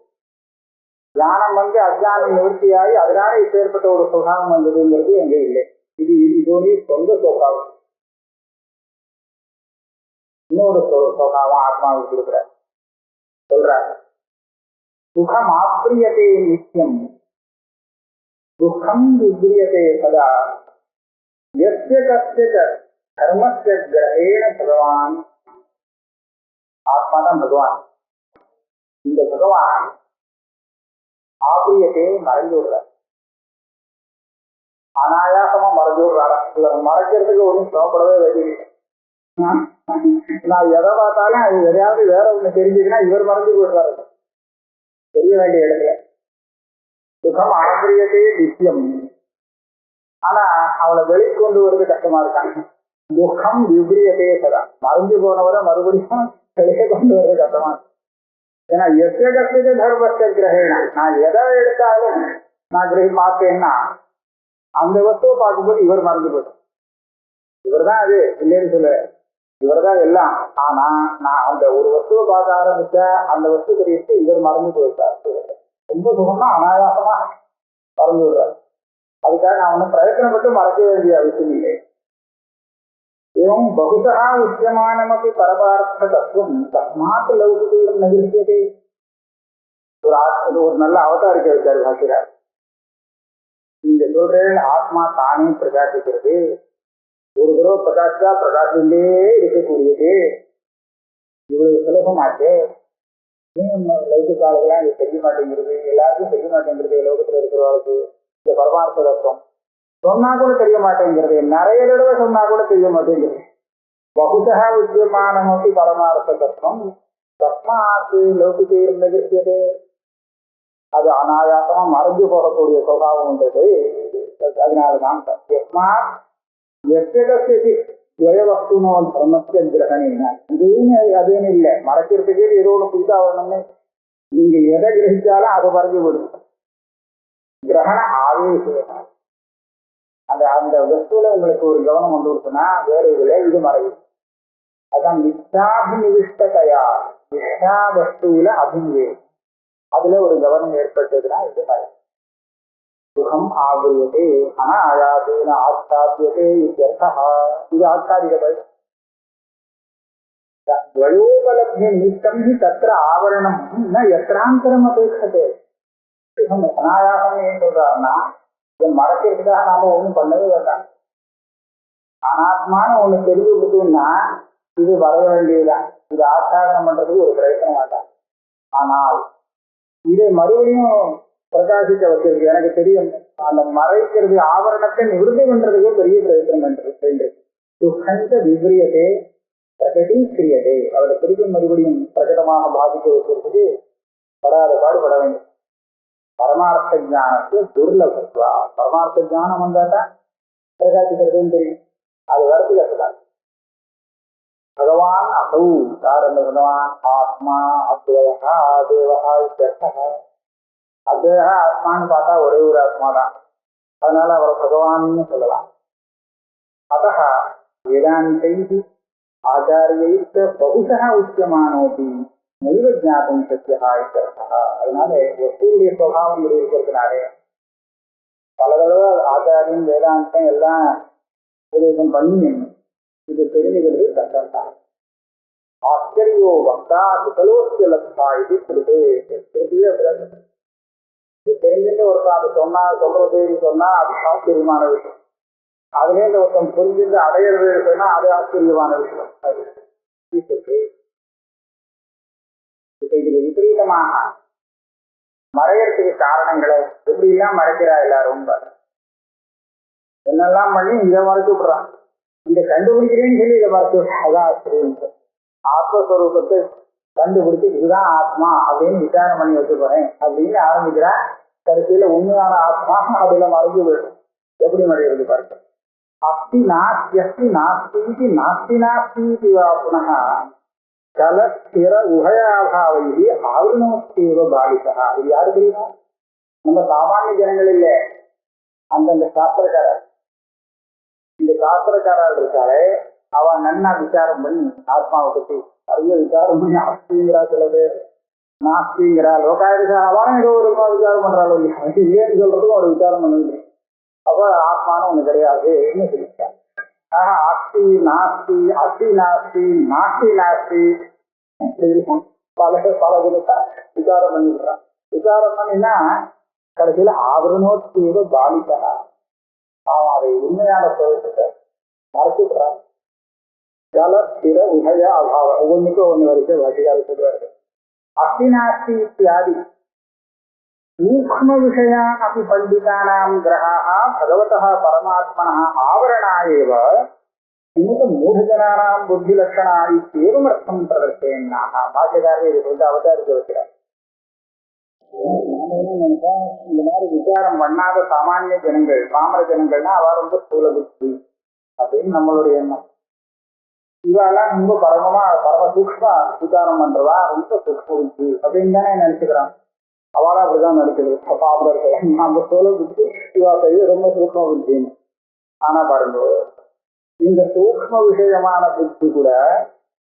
ஞானம் அஜ்ஞானம் நிவர்த்தியாகி அதனால இப்பேற்பட்ட ஒரு சுகாரம் வந்ததுங்கிறது எங்க இல்லை. இது இதோடைய சொந்த சுகாரம். இன்னொரு சுகாரம் ஆத்மாவுக்கு இருக்கிற சொல்றாங்க. சுகம் ஆப்ரியதே நித்தியம் துக்கம் விக்ரியதே சதா யஸ்ய கஸ்ய தர்மஸ்ய கிரகேண பகவான். ஆத்மா தான் பகவான். இந்த பகவான் ஆபிரியத்தை மறைஞ்சு விடுறார். அனாயாசமா மறைஞ்சு விடுறாரு. இவர் மறைக்கிறதுக்கு ஒன்றும் சிரமப்படவே வேண்டியது. நான் எதை பார்த்தாலும் அது எதையாவது வேற ஒண்ணு தெரிஞ்சுதுன்னா இவர் மறைஞ்சு விடுறாரு தெரிய வேண்டிய இடத்துல. சுகம் ஆபிரியதே நித்தியம். ஆனா அவளை வெளிக்கொண்டு வருது கஷ்டமா இருக்காங்க. துக்கம் விபரியதே சதா. மறைஞ்சு போனவரை மறுபடியும் வெளியே கொண்டு வருது கஷ்டமா இருக்கு. ஏன்னா எஸ்ய கஸ்ய தர்மஸ்ய கிரகேண. நான் எதை எடுத்தாலும் நான் கிரகம் பார்த்தேன்னா அந்த வஸ்துவை பார்க்கும்போது இவர் மறந்து போயிடும். இவர் தான் அது இல்லைன்னு சொல்ல, இவர் தான் எல்லாம். ஆனா நான் அந்த ஒரு வஸ்துவை பார்க்க ஆரம்பிச்சா அந்த வஸ்து தெரிவித்து இவர் மறந்து போயிருக்கார். ரொம்ப சுகமா அனாயாசமா மறந்து விடுறாரு. அதுக்காக நான் ஒன்றும் பிரயத்தனப்பட்டு மறக்க வேண்டிய அவசியம் இல்லை. एवं बहुशः उच्यमानमपि परमार्थ तत्वं तस्मात् लौकिकं न दृश्यते. ஒரு நல்ல அவதாரிக்க வச்சாரு பாக்கிறார். நீங்க சொல்றேன் ஆத்மா தானே பிரகாசிக்கிறது. ஒரு தடவை பிரகாசிச்சா பிரகாசிலே இருக்கக்கூடியது. இவ்வளவு சுலபமாச்சு. லௌகிக்காலெல்லாம் இது தெரிய மாட்டேங்கிறது. எல்லாருக்கும் தெரிய மாட்டேங்கிறது. லோகத்துல இருக்கிறவர்களுக்கு இந்த பரமார்த்த தத்துவம் சொன்னா கூட தெரிய மாட்டேங்கிறது. நிறைய தடவை சொன்னா கூட தெரிய மாட்டேங்கிறது. பகுசா உச்சியமானமப்பி பரமார்த்த தத்துவம் தஸ்மாத்து லௌகிகே நிகழ்ச்சியது. அது அனாயாசமா மறைஞ்சு போகக்கூடிய சுபாவம் உண்டது. அதனாலதான் வஸ்துனோ தர்மஸ்ய கிரகணேன. இதுவும் அதுன்னு இல்லை, மறைக்கிறதுக்கே ஏதோ ஒன்று புதுசா வரணும்னு நீங்க எதை கிரகிச்சாலும் அதை மறைஞ்சு விடும். கிரகண ஆவேசம். அந்த அந்த வஸ்துல உங்களுக்கு ஒரு கவனம் வந்து கொடுத்தனா வேற இதுல இது மறையும். அதான் மித்யாபிநிவிஷ்டதையா. மித்யா வஸ்துல அபிநிவேசம், அதுல ஒரு கவனம் ஏற்பட்டதுன்னா இது மறையும். சுகம் ஆகியதே அனாயாசேன ஆச்சாரியதே இत्यर्थः. இது ஆச்சாரிக பயம். द्वयोपलब्धि निमित्तं हि तत्र आवरणं न यत्रान्तरम् अपेक्षते. சுகம் அனாயாசம் ஏன் சொல்றாருன்னா இதை மறைக்கிறதுக்காக நாம ஒண்ணும் பண்ணவே வேண்டாம். அனாத்மான்னு ஒண்ணு தெரிஞ்சு கொடுத்தோம்னா இது வரைய வேண்டியதுதான். இது ஆச்சாரணம் பண்றதுக்கு ஒரு பிரயத்தனம் வேண்டாம். ஆனால் இதை மறுபடியும் பிரகாசிக்க வச்சிருக்கு. எனக்கு தெரியும் அந்த மறைக்கிறது ஆவரணத்தை நிவர்த்தி பண்றதுக்கே பெரிய பிரயத்தனம் பண்றது. சுகந்த விபரியதே பிரகடீக்கிரியதே. அவரை திருப்பி மறுபடியும் பிரகடமாக பாதிக்க வைக்கிறதுக்கு படாத பாடுபட வேண்டும். பரமார்த்த ஜானத்து துர்லபத்வா. பரமார்த்த ஜானம் வந்தாதான் பிரகாசிக்கிறதுன்னு தெரியும். அது வரது கட்டுதான். பகவான் அசௌ யார் அந்த பகவான்? ஆத்மா அத்வயா தேவஹா இत्यर्थः. அத்வயா ஆத்மான்னு பார்த்தா ஒரே ஒரு ஆத்மா தான். அதனால அவரை பகவான்னு சொல்லலாம். அத்தः வேதாந்தைः ஆச்சாரியைः பகுஷः உச்சியமானோபி நைவ ஜாத்தும் சத்யா இत्यर्थः. அதனால வஸ்துடைய சுபாவம் இருக்கிறதுனாலே பல தடவை ஆச்சாரியம் வேதாந்தம் எல்லாம் உபதேசம் பண்ணி இது தெரிஞ்சுக்கிறது கஷ்டம் தான். ஆச்சரியோ வக்தா குசலோஸ்ய லக்ஷா இது திருப்பியே இது தெரிஞ்சுட்டு ஒருத்தர் அது சொன்னா சொல்றது சொன்னா அது ஆச்சரியமான விஷயம். அதுலேருந்து ஒருத்தன் புரிஞ்சுட்டு அடையிறது இருக்குன்னா அது ஆச்சரியமான விஷயம். அது இப்ப இதுல விபரீதமாக மறையறதுக்கு காரணங்களை எப்படி எல்லாம் மறைக்கிறா எல்லாரும் என்னெல்லாம் பண்ணி இதை மறைச்சு விடுறான். இங்க கண்டுபிடிக்கிறேன்னு சொல்லி இதை மறைச்சு அதான் ஆச்சரியம். ஆத்மஸ்வரூபத்தை கண்டுபிடிச்சு இதுதான் ஆத்மா அப்படின்னு விசாரம் பண்ணி வச்சுக்கிறேன் அப்படின்னு ஆரம்பிக்கிறேன். கடைசியில உண்மையான ஆத்மா அதுல மறைஞ்சு போயிடும். எப்படி மறைகிறது பாருங்க. அஸ்தி நாஸ்தி நாஸ்தி நாஸ்தி நாஸ்தி புனः கல ஸ்திர உபயாபாவைகி ஆவரணோஸ்தீவ பாலிகா. இது யாரு தெரியுமா? நம்ம சாமானிய ஜனங்கள் இல்லை, அந்தந்த சாஸ்திரக்காரர். இந்த சாஸ்திரக்காரர் இருக்காரு, அவன் நன்னா விசாரம் பண்ணி ஆத்மாவை பற்றி நிறைய விசாரம் பண்ணி அஸ்திங்கிறா, சில பேர் நாஸ்திங்கிறா, லோகாயுதா அவன் ஏதோ ஒரு விசாரம் பண்றாளோ இல்லைன்னு சொல்றதுக்கும் ஒரு விசாரம் பண்ணி அப்ப ஆத்மானம் ஒண்ணு கிடையாது சொல்லிட்டாங்க. அஸ்தி நாஸ்தி அஸ்தி நாஸ்தி நாஸ்தி நாஸ்தி பல விதத்தை விசாரம் பண்ணிவிடுறான். விசாரம் பண்ணினா கடைசியில ஆவரணோத்தீவ பாலிகா, அவன் அதை உண்மையான சுரூபத்தை மறைச்சுடுறான். ஜல ஸ்திர உபய அபாவம் ஒவ்வொன்றுக்கும் ஒண்ணு வரைக்கும் வசிகால சொல்லுவாரு. அஸ்தி நாஸ்தி இத்தியாதி சூக்ஷ்ம விஷயா அப்படி பண்டிதானாம் கிரகாः பகவதः பரமாத்மனः ஆவரணாயேவ கிமுத மூಢஜனானாம் புத்திலட்சணா இत्येवम् அர்த்தம் பிரதர்சயன்னாக. பாஷ்யக்காரர் இது வந்து அவதாரிக்க வைக்கிறார். இந்த மாதிரி விசாரம் பண்ணாத சாமானிய ஜனங்கள், பாமர ஜனங்கள்னா அவ ரொம்ப ஸ்தூல புத்தி அப்படின்னு நம்மளுடைய எண்ணம். இவெல்லாம் ரொம்ப பரம சூக்ஷ்ம விசாரம் பண்றவா ரொம்ப சூக்ஷ்ம புத்தி அப்படின்னு தானே நினைச்சுக்கிறான். அவளா அப்படிதான் நடிக்கிறது. பாபர்கள் நம்ம ஸ்தூல புத்தி, இவா செய்து ரொம்ப சூக்ஷ்ம புத்தின்னு. ஆனா பாருங்க, இந்த சூக்ஷ்ம விஷயமான புத்தி கூட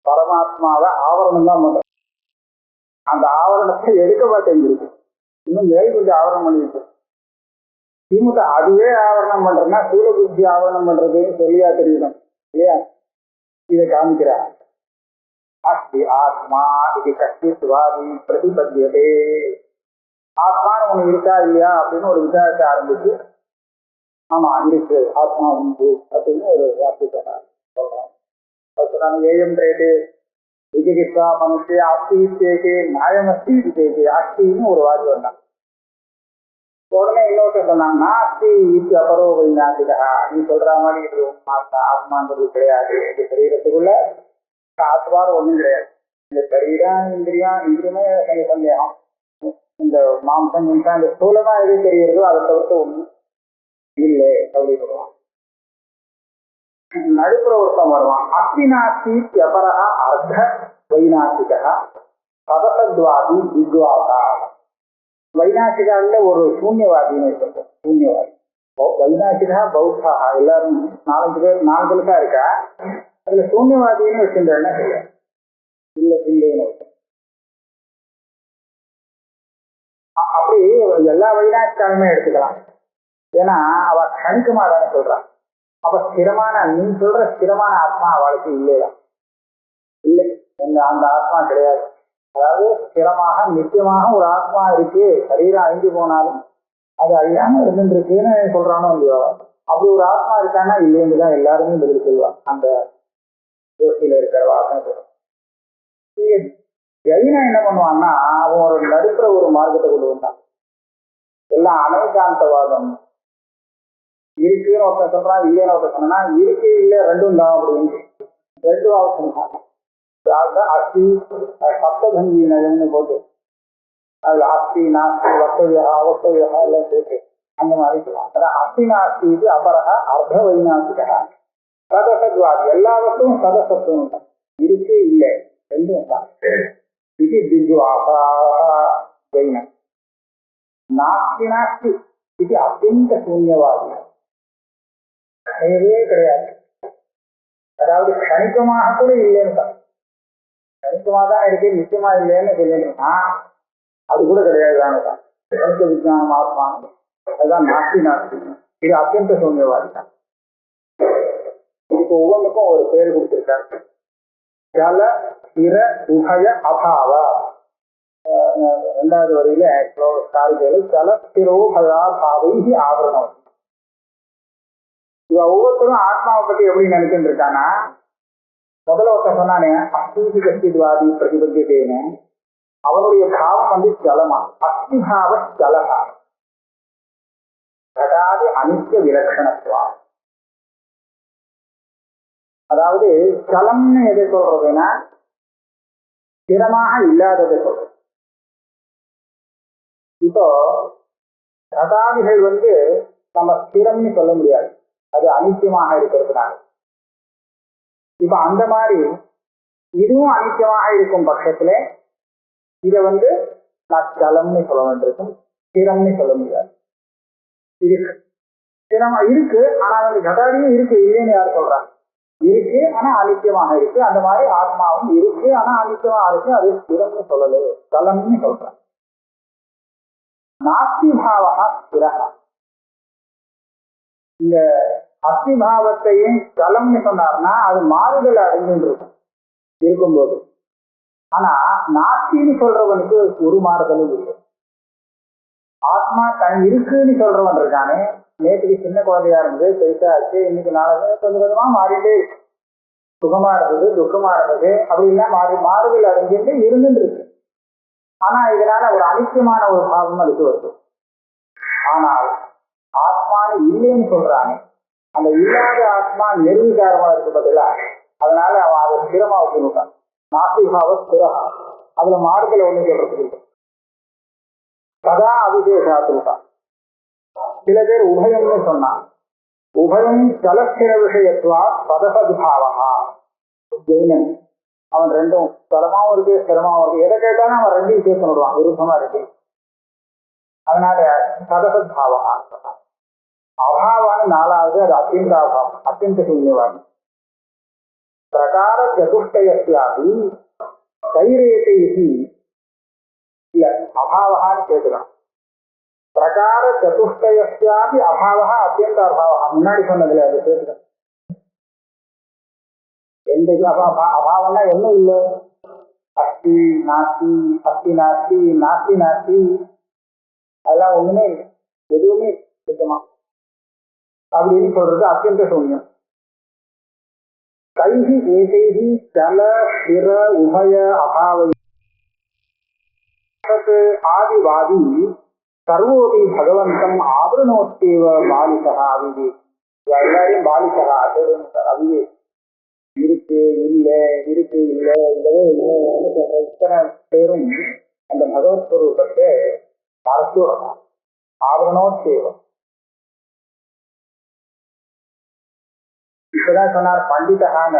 பரமாத்மாவை ஆவரணம் தான் பண்ற. அந்த ஆவரணத்தை எடுக்க மாட்டேங்கிருக்கு, இன்னும் மேல் கொஞ்சம் ஆவரணம் பண்ணிருக்கு. திமுக அதுவே ஆவரணம் பண்றதுன்னா ஸ்தூல புத்தி ஆவரணம் பண்றதுன்னு சொல்லியா தெரியணும் இல்லையா? இதை காமிக்கிறா. அஸ்தி ஆத்மா இது கஷ்டித்வாதி பிரதிபத்தியதே. ஆத்மான்னு ஒண்ணு இருக்கா இல்லையா அப்படின்னு ஒரு விசாரத்தை ஆரம்பிச்சு, ஆமா இருக்கு ஆத்மா உண்டு அப்படின்னு ஒரு வார்த்தை சொல்றாங்க. ஏயம் ரேட்டு விஜயித்வா மனுஷே அஸ்தி தேகே நியாயமஸ்தி தேகே அஸ்தின்னு ஒரு வாதி வந்தான். உடனே இன்னொருத்தர் சொன்னாங்க, நாஸ்தி இது அபரோ வைநாசிகா. நீ சொல்ற மாதிரி இது ஆத்மான்றது கிடையாது. இந்த சரீரத்துக்குள்ள ஆத்மான்னு ஒண்ணும் கிடையாது. இந்த சரீரம் இந்திரியமே சந்தேகம். இந்த மாம்சம் இந்த ஸ்தூலமா எது தெரிகிறதோ அதை தவிர்த்து ஒண்ணும் இல்லை அப்படின்னு சொல்லுவான். நடுப்புற ஒருத்தம் வருவான். அஸ்தி நாஸ்தி அபரஹா அர்த்த வைநாசிகா சதசத்வாதி வித்வாதா. வைநாசிகால ஒரு சூன்யவாதின்னு இருக்கிறது. சூன்யவாதி வைநாசிகா பௌத்தா எல்லாரும் 4 பேர் 4 பேருக்கா இருக்கா. அதுல சூன்யவாதின்னு வச்சிருந்தேன்னா இல்லை இல்லைன்னு. அப்படி எல்லா வைநாசிகாலுமே எடுத்துக்கலாம். ஏன்னா அவ கணிக்கமா தானே சொல்றான். அப்ப ஸ்திரமான நீ சொல்ற ஸ்திரமான ஆத்மா அவளுக்கு இல்லையா? இல்லை, அந்த ஆத்மா கிடையாது. அதாவது ஸ்திரமாக நிச்சயமாக ஒரு ஆத்மா இருக்கு, சரீரம் அழிஞ்சு போனாலும் அது அழியாம இருந்துருக்குன்னு சொல்றானோ இல்லையோ, அப்படி ஒரு ஆத்மா இருக்கான்னா இல்லைன்னு தான் எல்லாருமே பதில் சொல்லுவான். அந்த யோசியில இருக்கிற வாசனை ஜெயினா என்ன பண்ணுவான்னா, அவன் ஒரு நடுப்புற ஒரு மார்க்கத்தை கொண்டு வந்தான். எல்லாம் அனைகாந்தவாதம். இருக்குன்னு ஒருத்தன் சொல்றான், இல்லைன்னு ஒருத்தன் சொன்னா இருக்கு இல்லை ரெண்டும் தான் அப்படின்னு ரெண்டும் சொன்னாங்க. அஸ்தி சப்தபங்கி நயம்னு போட்டு அதுல அஸ்தி நாஸ்தி வக்தவியா அவக்தவியா எல்லாம் சேர்த்து அந்த மாதிரி சொல்லுவாங்க. அதான் அஸ்தி நாஸ்தி இது அபரஹா அர்த்த வைநாசிகா சதசத்வாதி. எல்லாவற்றும் சதசத்துவம் தான், இருக்கு இல்லை ரெண்டும் தான். இது திக்வாசா வைனம். நாஸ்தி நாஸ்தி இது அத்தியந்த சூன்யவாதி, கிடையவே கிடையாது. அதாவது கணிக்கமாக கூட இல்லைன்னு தான். கணிக்கமா தான் இருக்கு, நிச்சயமா இல்லைன்னு சொல்லணும்னா அது கூட கிடையாது தானே தான். கணிக்க விஜயானம் ஆத்மா அதுதான் நாஸ்தி நாஸ்தி. இது அத்தியந்த சூன்யவாதி தான். இதுக்கு ஒவ்வொன்றுக்கும் ஒரு பேர் கொடுத்திருக்காரு. ஜல ஸ்திர உபய அபாவ. 2வது வரியில காரிகையில ஜல ஸ்திரோபயாபாவை ஆவரணம். இவ ஒவ்வொருத்தரும் ஆத்மாவை பத்தி எப்படி நினைச்சுட்டு இருக்கானா, முதல்ல ஒருத்தர் சொன்னானே அஸ்தி கஷ்டித்வாதி பிரதிபத்தியதேன்னு, அவனுடைய பாவம் வந்து ஜலமா, அஸ்திபாவ ஜலகா கடாதி அனித்திய விலட்சணத்துவா. அதாவது ஜலம்னு எதை சொல்றதுன்னா ஸ்திரமாக இல்லாததை சொல்றது. இப்போ கடாதிகள் வந்து நம்ம ஸ்திரம்னு சொல்ல முடியாது, அது அனித்தியமாக இருக்கிறதுனால. இப்ப அந்த மாதிரி இதுவும் அனித்தியமாக இருக்கும் பட்சத்துல இதை வந்து நான் ஜலம்னு சொல்ல வேண்டியிருக்கும், ஸ்திரம்னு சொல்ல முடியாது. இது ஸ்திரமா இருக்கு, ஆனா அந்த கடாதியும் இருக்கு, இல்லைன்னு யார் சொல்றாங்க? இருக்கு ஆனா அனித்தியமாக இருக்கு. அந்த மாதிரி ஆத்மாவும் இருக்கு ஆனா அனித்தியமாக இருக்கு, அது ஸ்திரம்னு சொல்லலை, ஜலம்னு சொல்றாங்க. நாஸ்திபாவா ஸ்திரஹா. இந்த அஸ்திபாவத்தையும் ஜலம்னு சொன்னார்னா அது மாறுதல் அடைஞ்சுட்டு இருக்கும்போது. ஆனா நாஸ்தின்னு சொல்றவனுக்கு ஒரு மாறுதலும் இல்லை. ஆத்மா தன் இருக்குன்னு சொல்றவன் இருக்கானே, நேற்றுக்கு சின்ன குழந்தையா இருந்து பெருசா ஆச்சு, இன்னைக்கு நாளைக்கு கொஞ்சம் கொஞ்சமா மாறிட்டே இருக்கு. சுகமா இருந்தது, துக்கமா இருந்தது, அப்படின்னா மாறுதல் அடைஞ்சிட்டு இருந்துட்டு இருக்கு. ஆனா இதனால ஒரு அனித்தியமான ஒரு பாவம் அதுக்கு வருது. ஆனால் ஆத்மானு இல்லைன்னு சொல்றானே, அந்த இல்லாத ஆத்மா நிர்வீகாரமா இருக்கு பதிலா, அதனால அவன் அதை ஸ்திரமா வச்சுருக்கான். நாஸ்திபாவ ஸ்திரஹா, அதுல மாறுதல் ஒண்ணு சொல்றதுக்கு சதா அவிசேஷாத்துருக்கான். சில பேர் உபயம்னு சொன்னான். உபயம் ஜலஸ்திர விஷயத்துவா பதசத்பாவா. ஜெயினன் அவன் ரெண்டும் ஸ்தலமாவும் இருக்கு ஸ்திரமாவும் இருக்கு, எதை கேட்டாலும் அவன் ரெண்டையும் சேர்த்து விடுவான், விருப்பமா இருக்கு. அதனால சதசத்பாவா. அபாவான்னு நாலாவது, அது அத்தியந்த அபாவம், அத்தியந்த சூன்யவாதி. பிரகார சதுஷ்டயஸ்யாபி தைரேதை இல்ல அபாவகான்னு கேட்கலாம். பிரகார சதுஷ்டயஸ்யாபி அபாவா அத்தியந்த அபாவா. முன்னாடி சொன்னதுல அது கேட்கலாம். எந்த அபாவம்னா என்ன இல்லை, அஸ்தி நாஸ்தி, அஸ்தி நாஸ்தி, நாஸ்தி நாஸ்தி, அதெல்லாம் ஒண்ணுமே இல்லை, எதுவுமே சுத்தமா அப்படின்னு சொல்றது அத்தியந்த சூன்யம். கைஹி ஏகைஹி ஜல ஸ்திர உபய அபாவை ஆதிவாதி சர்வோபி பகவந்தம் ஆவரணோத்தேவ பாலிகா அவிவே. எல்லாரையும் பாலிகா அவிவே, இருக்கு இல்லை இருக்கு இல்லை இத்தனை பேரும் அந்த பகவத் ஸ்வரூபத்தை மறைச்சுடணும். ஆவரணோத்தேவம். இப்பதான் சொன்னார் பண்டிதகான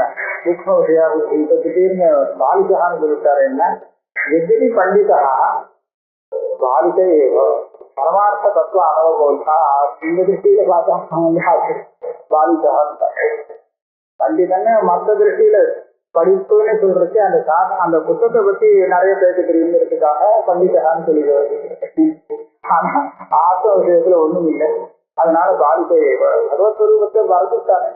சூக்ம விஷயா இப்ப திடீர்னு பாலிககான்னு சொல்லிட்டாரு. என்ன எதிரி பண்டிதா பாலிகை பரமார்த்த தத்துவ அனுபவா. இந்த திருஷ்டியில பார்த்தா பாலிகா பண்டிதன்னு மற்ற திருஷ்டியில படிப்புன்னு சொல்றதுக்கு அந்த புத்தகத்தை பத்தி நிறைய பேருக்கு தெரியுங்கிறதுக்காக பண்டிதகான்னு சொல்லி வருது. ஆனா ஆத்ம விஷயத்துல ஒண்ணும் இல்லை, அதனால பாலிகை பகவத்ஸ்வரூபத்தை வளர்த்துட்டாங்க.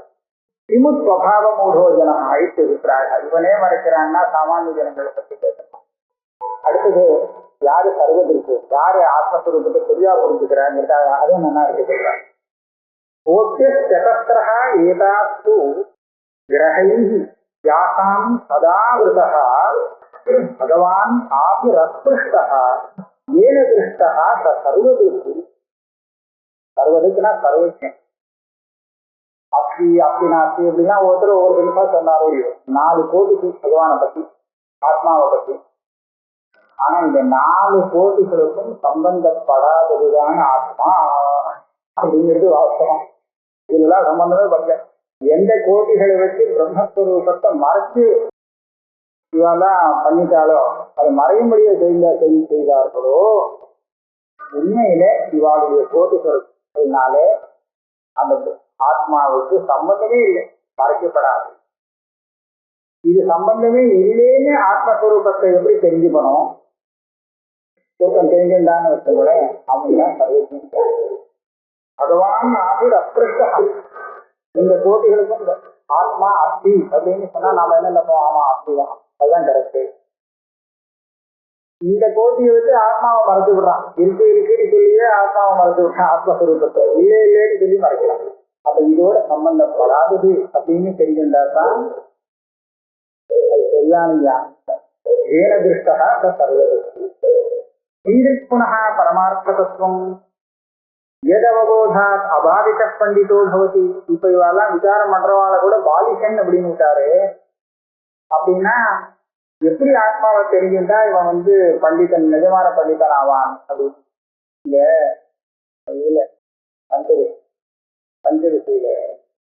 விமுத் ஸ்வபாவ மூடோ ஜனம் ஐட்டு இருக்கிறாங்க. இவனே மறைக்கிறான்னா சாமானிய ஜனங்களை பத்தி பேசணும். அடுத்தது யாரு சர்வதற்கு, யாரு ஆத்மஸ்வரூபத்தை சரியா புரிஞ்சுக்கிறாங்க, அதுவும் நல்லா இருக்கு. ஓத்தியஸ்தகஸ்திரஹ ஏதாஸ்து கிரகைஹி யாசாம் சதாவிருதஹ பகவான் ஆபிரஸ்பிருஷ்டஹ ஏன திருஷ்டஹ சர்வதற்கு. சர்வதற்குனா சர்வஜன். அப்படி அப்படின்னாச்சு அப்படின்னா ஒருத்தர் ஒவ்வொரு விதமா சொன்னாரோ இல்லையோ, 4 கோடிக்கு பகவானை பத்தி ஆத்மாவை பத்தி. ஆனா இந்த 4 கோடிகளுக்கும் சம்பந்தப்படாததுதான ஆத்மா அப்படிங்கிறது வாஸ்தவம். இதெல்லாம் சம்பந்தமே பண்ணல. எந்த கோடிகளை வச்சு பிரம்மஸ்வரூபத்தை மறைச்சு இவெல்லாம் பண்ணிட்டாலோ, அதை மறையும்படியே செய்தார்களோ, உண்மையிலே இவாளுடைய கோடிகளினாலே அந்த ஆத்மாவுக்கு சம்பந்தமே இல்லை, மறைக்கப்படாது. இது சம்பந்தமே இல்லைன்னு ஆத்மஸ்வரூபத்தை எப்படி தெரிஞ்சுக்கணும்? ஒருத்தன் தெரிஞ்சுட்டான்னு வச்ச அவங்க சர்வஜன். பகவான் ஆகிற அப்பிரஷ்ட. இந்த கோட்டிகளுக்கும் ஆத்மா அஸ்தி அப்படின்னு சொன்னா நாம என்ன நினைப்போம்? ஆமா அஸ்திதான், அதுதான் கரெக்ட். இந்த கோட்டியை வச்சு ஆத்மாவை மறைச்சு விடுறான். இருக்குன்னு சொல்லியே ஆத்மாவை மறைச்சு விட்டான். ஆத்மஸ்வரூபத்தை இல்லை இல்லைன்னு சொல்லி மறைக்கிறான். அப்ப இதோட சம்பந்தப்படாதது அப்படின்னு தெரிஞ்சிருந்தாதான் அது சரியான ஞானம். ஏன திருஷ்டா சர்வதற்கு புனः பரமார்த்த தத்துவம் எதவபோதாத் அபாதிக பண்டிதோ பவதி. இப்ப இவெல்லாம் விசாரம் பண்றவாள கூட பாலிகன் அப்படின்னு விட்டாரு. அப்படின்னா எப்படி ஆத்மாவை தெரிஞ்சுட்டா இவன் பண்டிதன், நிஜமான பண்டிதன் ஆவான் அப்படின்னு. இங்க இதுல பஞ்சரிசையில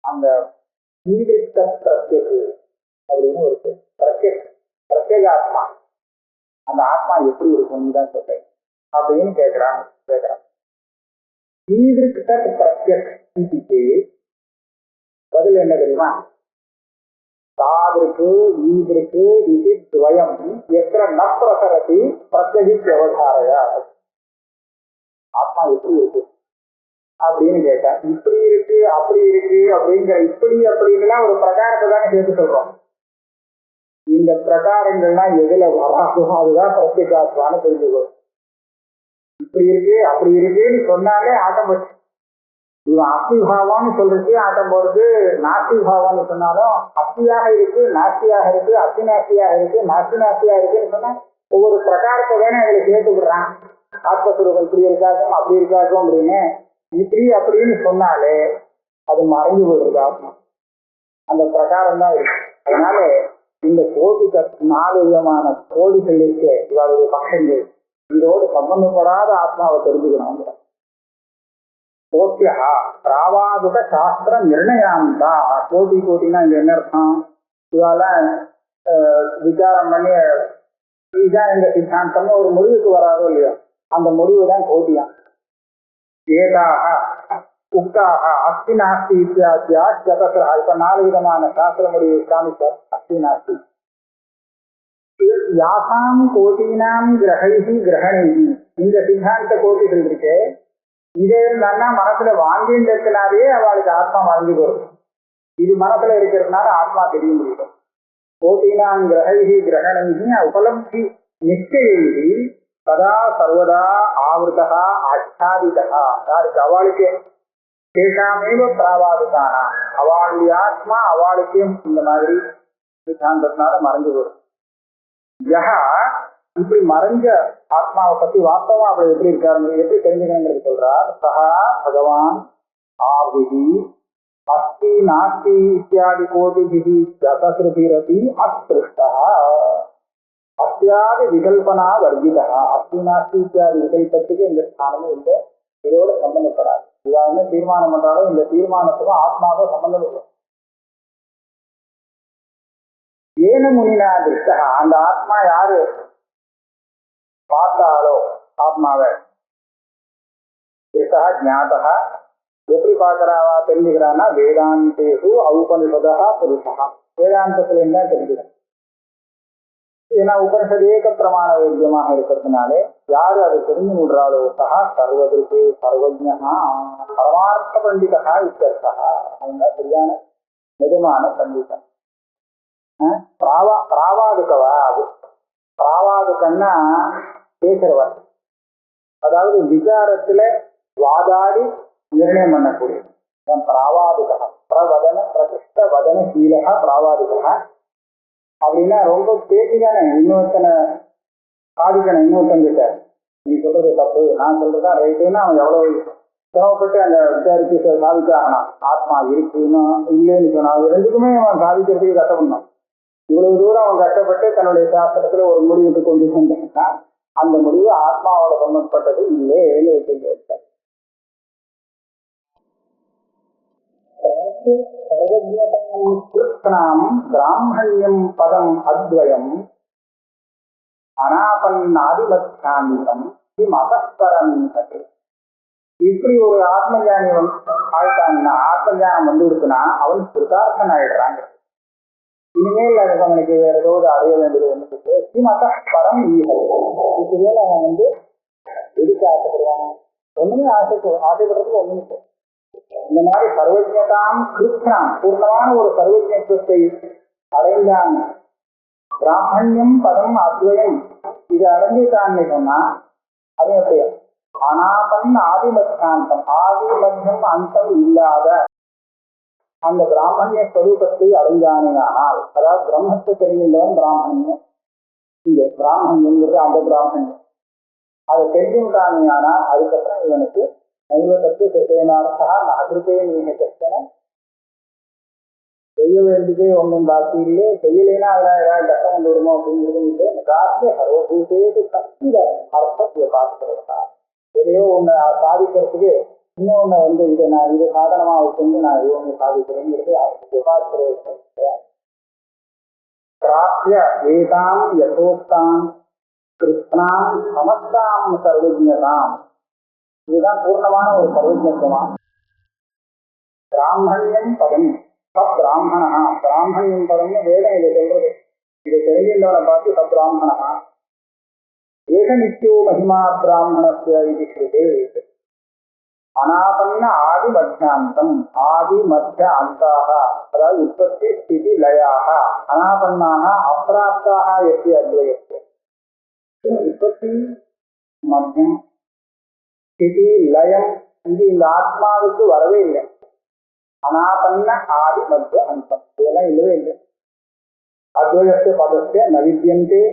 அந்த பிரத்யேக அப்படின்னு ஒரு பிரத்யேக ஆத்மா, அந்த ஆத்மா எப்படி இருக்கும் தான் சொல்றேன் அப்படின்னு கேட்கிறான். பதில் என்ன தெரியுமா? தாதிருக்கு ஈதிருக்கு இது துவயம் எத்திர ந பிரசரதி பிரத்யகி விவகாரையா. ஆத்மா எப்படி இருக்கு அப்படின்னு கேட்டா, இப்படி இருக்கு அப்படி இருக்கு அப்படிங்கிற இப்படி அப்படின்லாம் ஒரு பிரகாரத்தை தானே சேர்த்து சொல்றோம். இந்த பிரகாரங்கள்லாம் எதுல வராதும் அதுதான் பிரத்யேகாத்மான்னு தெரிஞ்சுக்கோ. இப்படி இருக்கு அப்படி இருக்குன்னு சொன்னாலே ஆட்டம் போச்சு. இவன் அஸ்திபாவான்னு சொல்றது ஆட்டம் போறது. நாஸ்திபாவான்னு சொன்னாலும் அஸ்தியாக இருக்கு, நாஸ்தியாக இருக்கு, அஸ்திநாஸ்தியாக இருக்கு, நாஸ்திநாஸ்தியா இருக்குன்னு சொன்னா ஒவ்வொரு பிரகாரத்தை தானே அதுல சேர்த்து விடுறான். ஆத்மஸ்வரூபம் இப்படி இருக்காக்கும் அப்படி இருக்காக்கும் அப்படின்னு இப்படி அப்படின்னு சொன்னாலே அது மறைஞ்சு போயிருக்கு ஆத்மா. அந்த பிரகாரம் தான் இருக்கு. அதனால இந்த கோடிக்க 4 விதமான கோடிகள் இருக்கு, இவருடைய பக்கங்கள். இதோடு சம்பந்தப்படாத ஆத்மாவை தெரிஞ்சுக்கணும். கோட்டியா பிராவாதுக சாஸ்திர நிர்ணயாந்தா. கோட்டினா இங்க என்ன அர்த்தம்? இவால விசாரம் பண்ணி இதுதான் இந்த சித்தாந்தம்னு ஒரு முடிவுக்கு வராதோ இல்லையோ, அந்த முடிவு தான் கோட்டியா. ஏதாக உக்தாக அஸ்தி நாஸ்தி இத்தியாத்தியா சதசா. இப்ப 4 விதமான சாஸ்திர முடிவு காமிச்சார். அஸ்தி நாஸ்தி யாசாம் கோட்டினாம் கிரகைஹி கிரகணைஹி. இந்த சித்தாந்த கோட்டிகள் இருக்கு. இதே இருந்தா மனசுல வாங்கின்றதுனாலே அவளுக்கு ஆத்மா வாங்கி வரும். இது மனசுல இருக்கிறதுனால ஆத்மா தெரிய முடியும். கோட்டினாம் கிரகைஹி கிரகணைஹி உபலப்தி நிச்சயி சதா சர்வதா ஆவருதா ஆச்சாதிதா. யாருக்கு? அவளுக்கே. கேட்டாமேவ பிராவாதுதானா. அவளுடைய ஆத்மா அவளுக்கே இந்த மாதிரி சித்தாந்தத்தினால மறைஞ்சு வரும். யஹா இப்படி மறைஞ்ச ஆத்மாவை பத்தி வாஸ்தவம் அப்படி எப்படி இருக்காரு, எப்படி தெரிஞ்சுக்கணுங்கிறது சொல்றார். சஹா பகவான் ஆவிதி அஸ்தி நாஸ்தி இத்தியாதி கோடிபிதி சதஸ்ருதிரபி அஸ்பிருஷ்டா. அஸ்தியாதி விகல்பனா வர்ஜிதா. அஸ்தி நாஸ்தி இத்தியாதி விகல்பத்துக்கு இந்த ஸ்தானமும் இல்லை, இதோட சம்பந்தப்படாது. இவா என்ன தீர்மானம் பண்றாலும் இந்த தீர்மானத்துக்கும் ஆத்மாவோ சம்பந்தம் இல்லை. ஏன முனினா திருஷ்டா. அந்த ஆத்மா யாரு பார்த்தாலோ ஆத்மாவை திருஷ்டா ஞாதா. எப்படி பார்க்கறாவா தெரிஞ்சுக்கிறான்னா வேதாந்தேஷு ஔபனிஷதா புருஷா. வேதாந்தத்துல என்ன தெரிஞ்சுக்கிறேன். ஏன்னா உபனிஷத் ஏக பிரமாண வேத்தியமாக இருக்கிறதுனாலே யாரு அதை தெரிஞ்சு விடுறாளோ சகா சர்வதற்கு சர்வஜா பரமார்த்த பண்டிதா இத்தா. அவங்க சரியான நிஜமான பண்டிதன். பிராவாதுக்கவா? பிராவாதுக்கன்னா பேசுறவர், அதாவது விசாரத்துல வாதாடி நிர்ணயம் பண்ணக்கூடிய பிராவாதுகா. பிரவதன பிரதிஷ்ட வதன சீலகா பிராவாதுகா. அப்படின்னா ரொம்ப பேசிதானே இன்னொருத்தனை சாதிக்கணும். இன்னொருத்தங்கிட்ட நீ சொல்றது தப்பு, நான் சொல்றதா ரைட்டுன்னா அவன் எவ்வளவு சிரமப்பட்டு அந்த விசாரிச்சு சாதிச்சாகணும். ஆத்மா இருக்குன்னா இல்லைன்னு சொன்னா ரெண்டுக்குமே அவன் சாதிக்கிறதுக்கு கஷ்டப்படணும். இவ்வளவு தூரம் அவன் கஷ்டப்பட்டு தன்னுடைய சாஸ்திரத்துல ஒரு முடிவுக்கு கொண்டு வந்தாங்கன்னா அந்த முடிவு ஆத்மாவோட சம்பந்தப்பட்டது இல்லைன்னு வச்சு பிராமணியம் பதம் அத்வயம் அனாபன்னாதிபத்யாந்தம் மதஸ்பரம். இப்படி ஒரு ஆத்மஞானி ஆயிட்டாங்கன்னா, ஆத்மஞானம் வந்து இருக்குன்னா அவன் கிருதார்த்தன் ஆயிடுறாங்க. இனிமேல் அதுக்கு அவனுக்கு வேற ஏதாவது அடைய வேண்டியது ஒன்று மதஸ்பரம் ஈகல். இதுவேல அவன் எதுக்கு ஆசைப்படுவாங்க? ஒண்ணுமே ஆசைப்படுறதுக்கு ஒண்ணுமே. இந்த மாதிரி சர்வஜதாம் கிருஷ்ணாம் பூர்ணமான ஒரு சர்வஜத்துவத்தை அடைந்தான். பிராமணியம் பதம் அத்வயம் இது அடைஞ்சிட்டான்னு சொன்னா அது எப்படி? அனாபன் ஆதிமத்தாந்தம், ஆதி மத்தியம் அந்தம் இல்லாத அந்த பிராமணிய ஸ்வரூபத்தை அடைஞ்சானால், அதாவது பிரம்மத்தை தெரிந்தவன் பிராமணியம். இங்க பிராமணியங்கிறது அந்த பிராமணியம் அதை தெரிஞ்சுட்டானா அதுக்கப்புறம் இவனுக்கு நைவதற்கு சேனார்த்தா நாகிருத்தே நீகத்தன செய்ய வேண்டியதே ஒன்றும் பாக்கி இல்லை. செய்யலைன்னா அதெல்லாம் ஏதாவது கஷ்டம் வந்து விடுமோ அப்படிங்கிறது இல்லை. காசிய சர்வபூதேது சக்தியில அர்த்தத்தை பார்க்கிறதா எதையோ ஒண்ணு சாதிக்கிறதுக்கு இன்னொன்னு வந்து இதை சாதனமா வச்சுருந்து நான் எதோ ஒண்ணு சாதிக்கிறேங்கிறது அர்த்தத்தை பார்க்கிறது. பிராப்திய வேதாம் யதோக்தாம் கிருஷ்ணாம் சமஸ்தாம் சர்வஜ்ஞதாம், இதுதான் பூர்ணமான ஒரு சர்வஜத்துவம். பிராமணியம் பதம் சப்ராமணா, பிராமணியம் பதம்னு வேதம் இதை சொல்றது. இதை தெரிஞ்சின்றவனை பார்த்து சப்ராமணா ஏக நித்தியோ மகிமா பிராமணஸ்ய இது ஸ்ருதே. அனாபன்ன ஆதி மத்தியாந்தம், ஆதி மத்திய அந்தாக, அதாவது உற்பத்தி ஸ்திதி லயாக, அனாபன்னாக அப்பிராப்தாக எத்தி அத்வயத்தை. உற்பத்தி மத்தியம் ஸ்திதி லயம் இது இந்த ஆத்மாவுக்கு வரவே இல்லை. அனாபன்ன ஆதி மத்திய அந்தம் இதெல்லாம் இல்லவே இல்லை. அத்வயஸ்ய பதஸ்ய நவித்யந்தே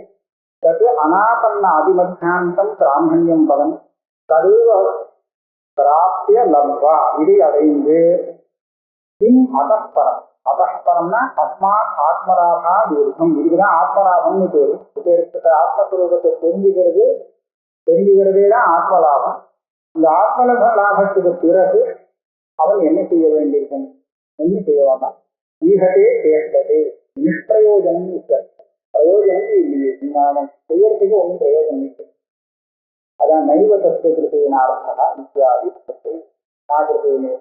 தது அனாபன்ன ஆதிமத்தியாந்தம் பிராமணியம் பதம் ததேவ பிராப்திய லப்வா, இதை அடைந்து கிம் அதப்பரம், அதப்பரம்னா தஸ்மாத் ஆத்மராபா தீர்க்கம், இதுக்குதான் ஆத்மலாபம்னு பேரு. ஆத்மஸ்வரூபத்தை தெரிஞ்சுக்கிறதே தான் ஆத்மலாபம். இந்த ஆத்மலாபத்துக்கு பிறகு அவன் என்ன செய்ய வேண்டியிருக்கும், என்ன செய்ய வேண்டாம். ஈகதே கேட்டதே நிஷ்பிரயோஜனம், பிரயோஜனம் இல்லையே, அவன் செய்யறதுக்கு ஒன்றும் பிரயோஜனம் இல்லை. அதான் நைவ தஸ்ய கிருத்தேன அர்த்தா இத்தியாதி நாகிருத்தேன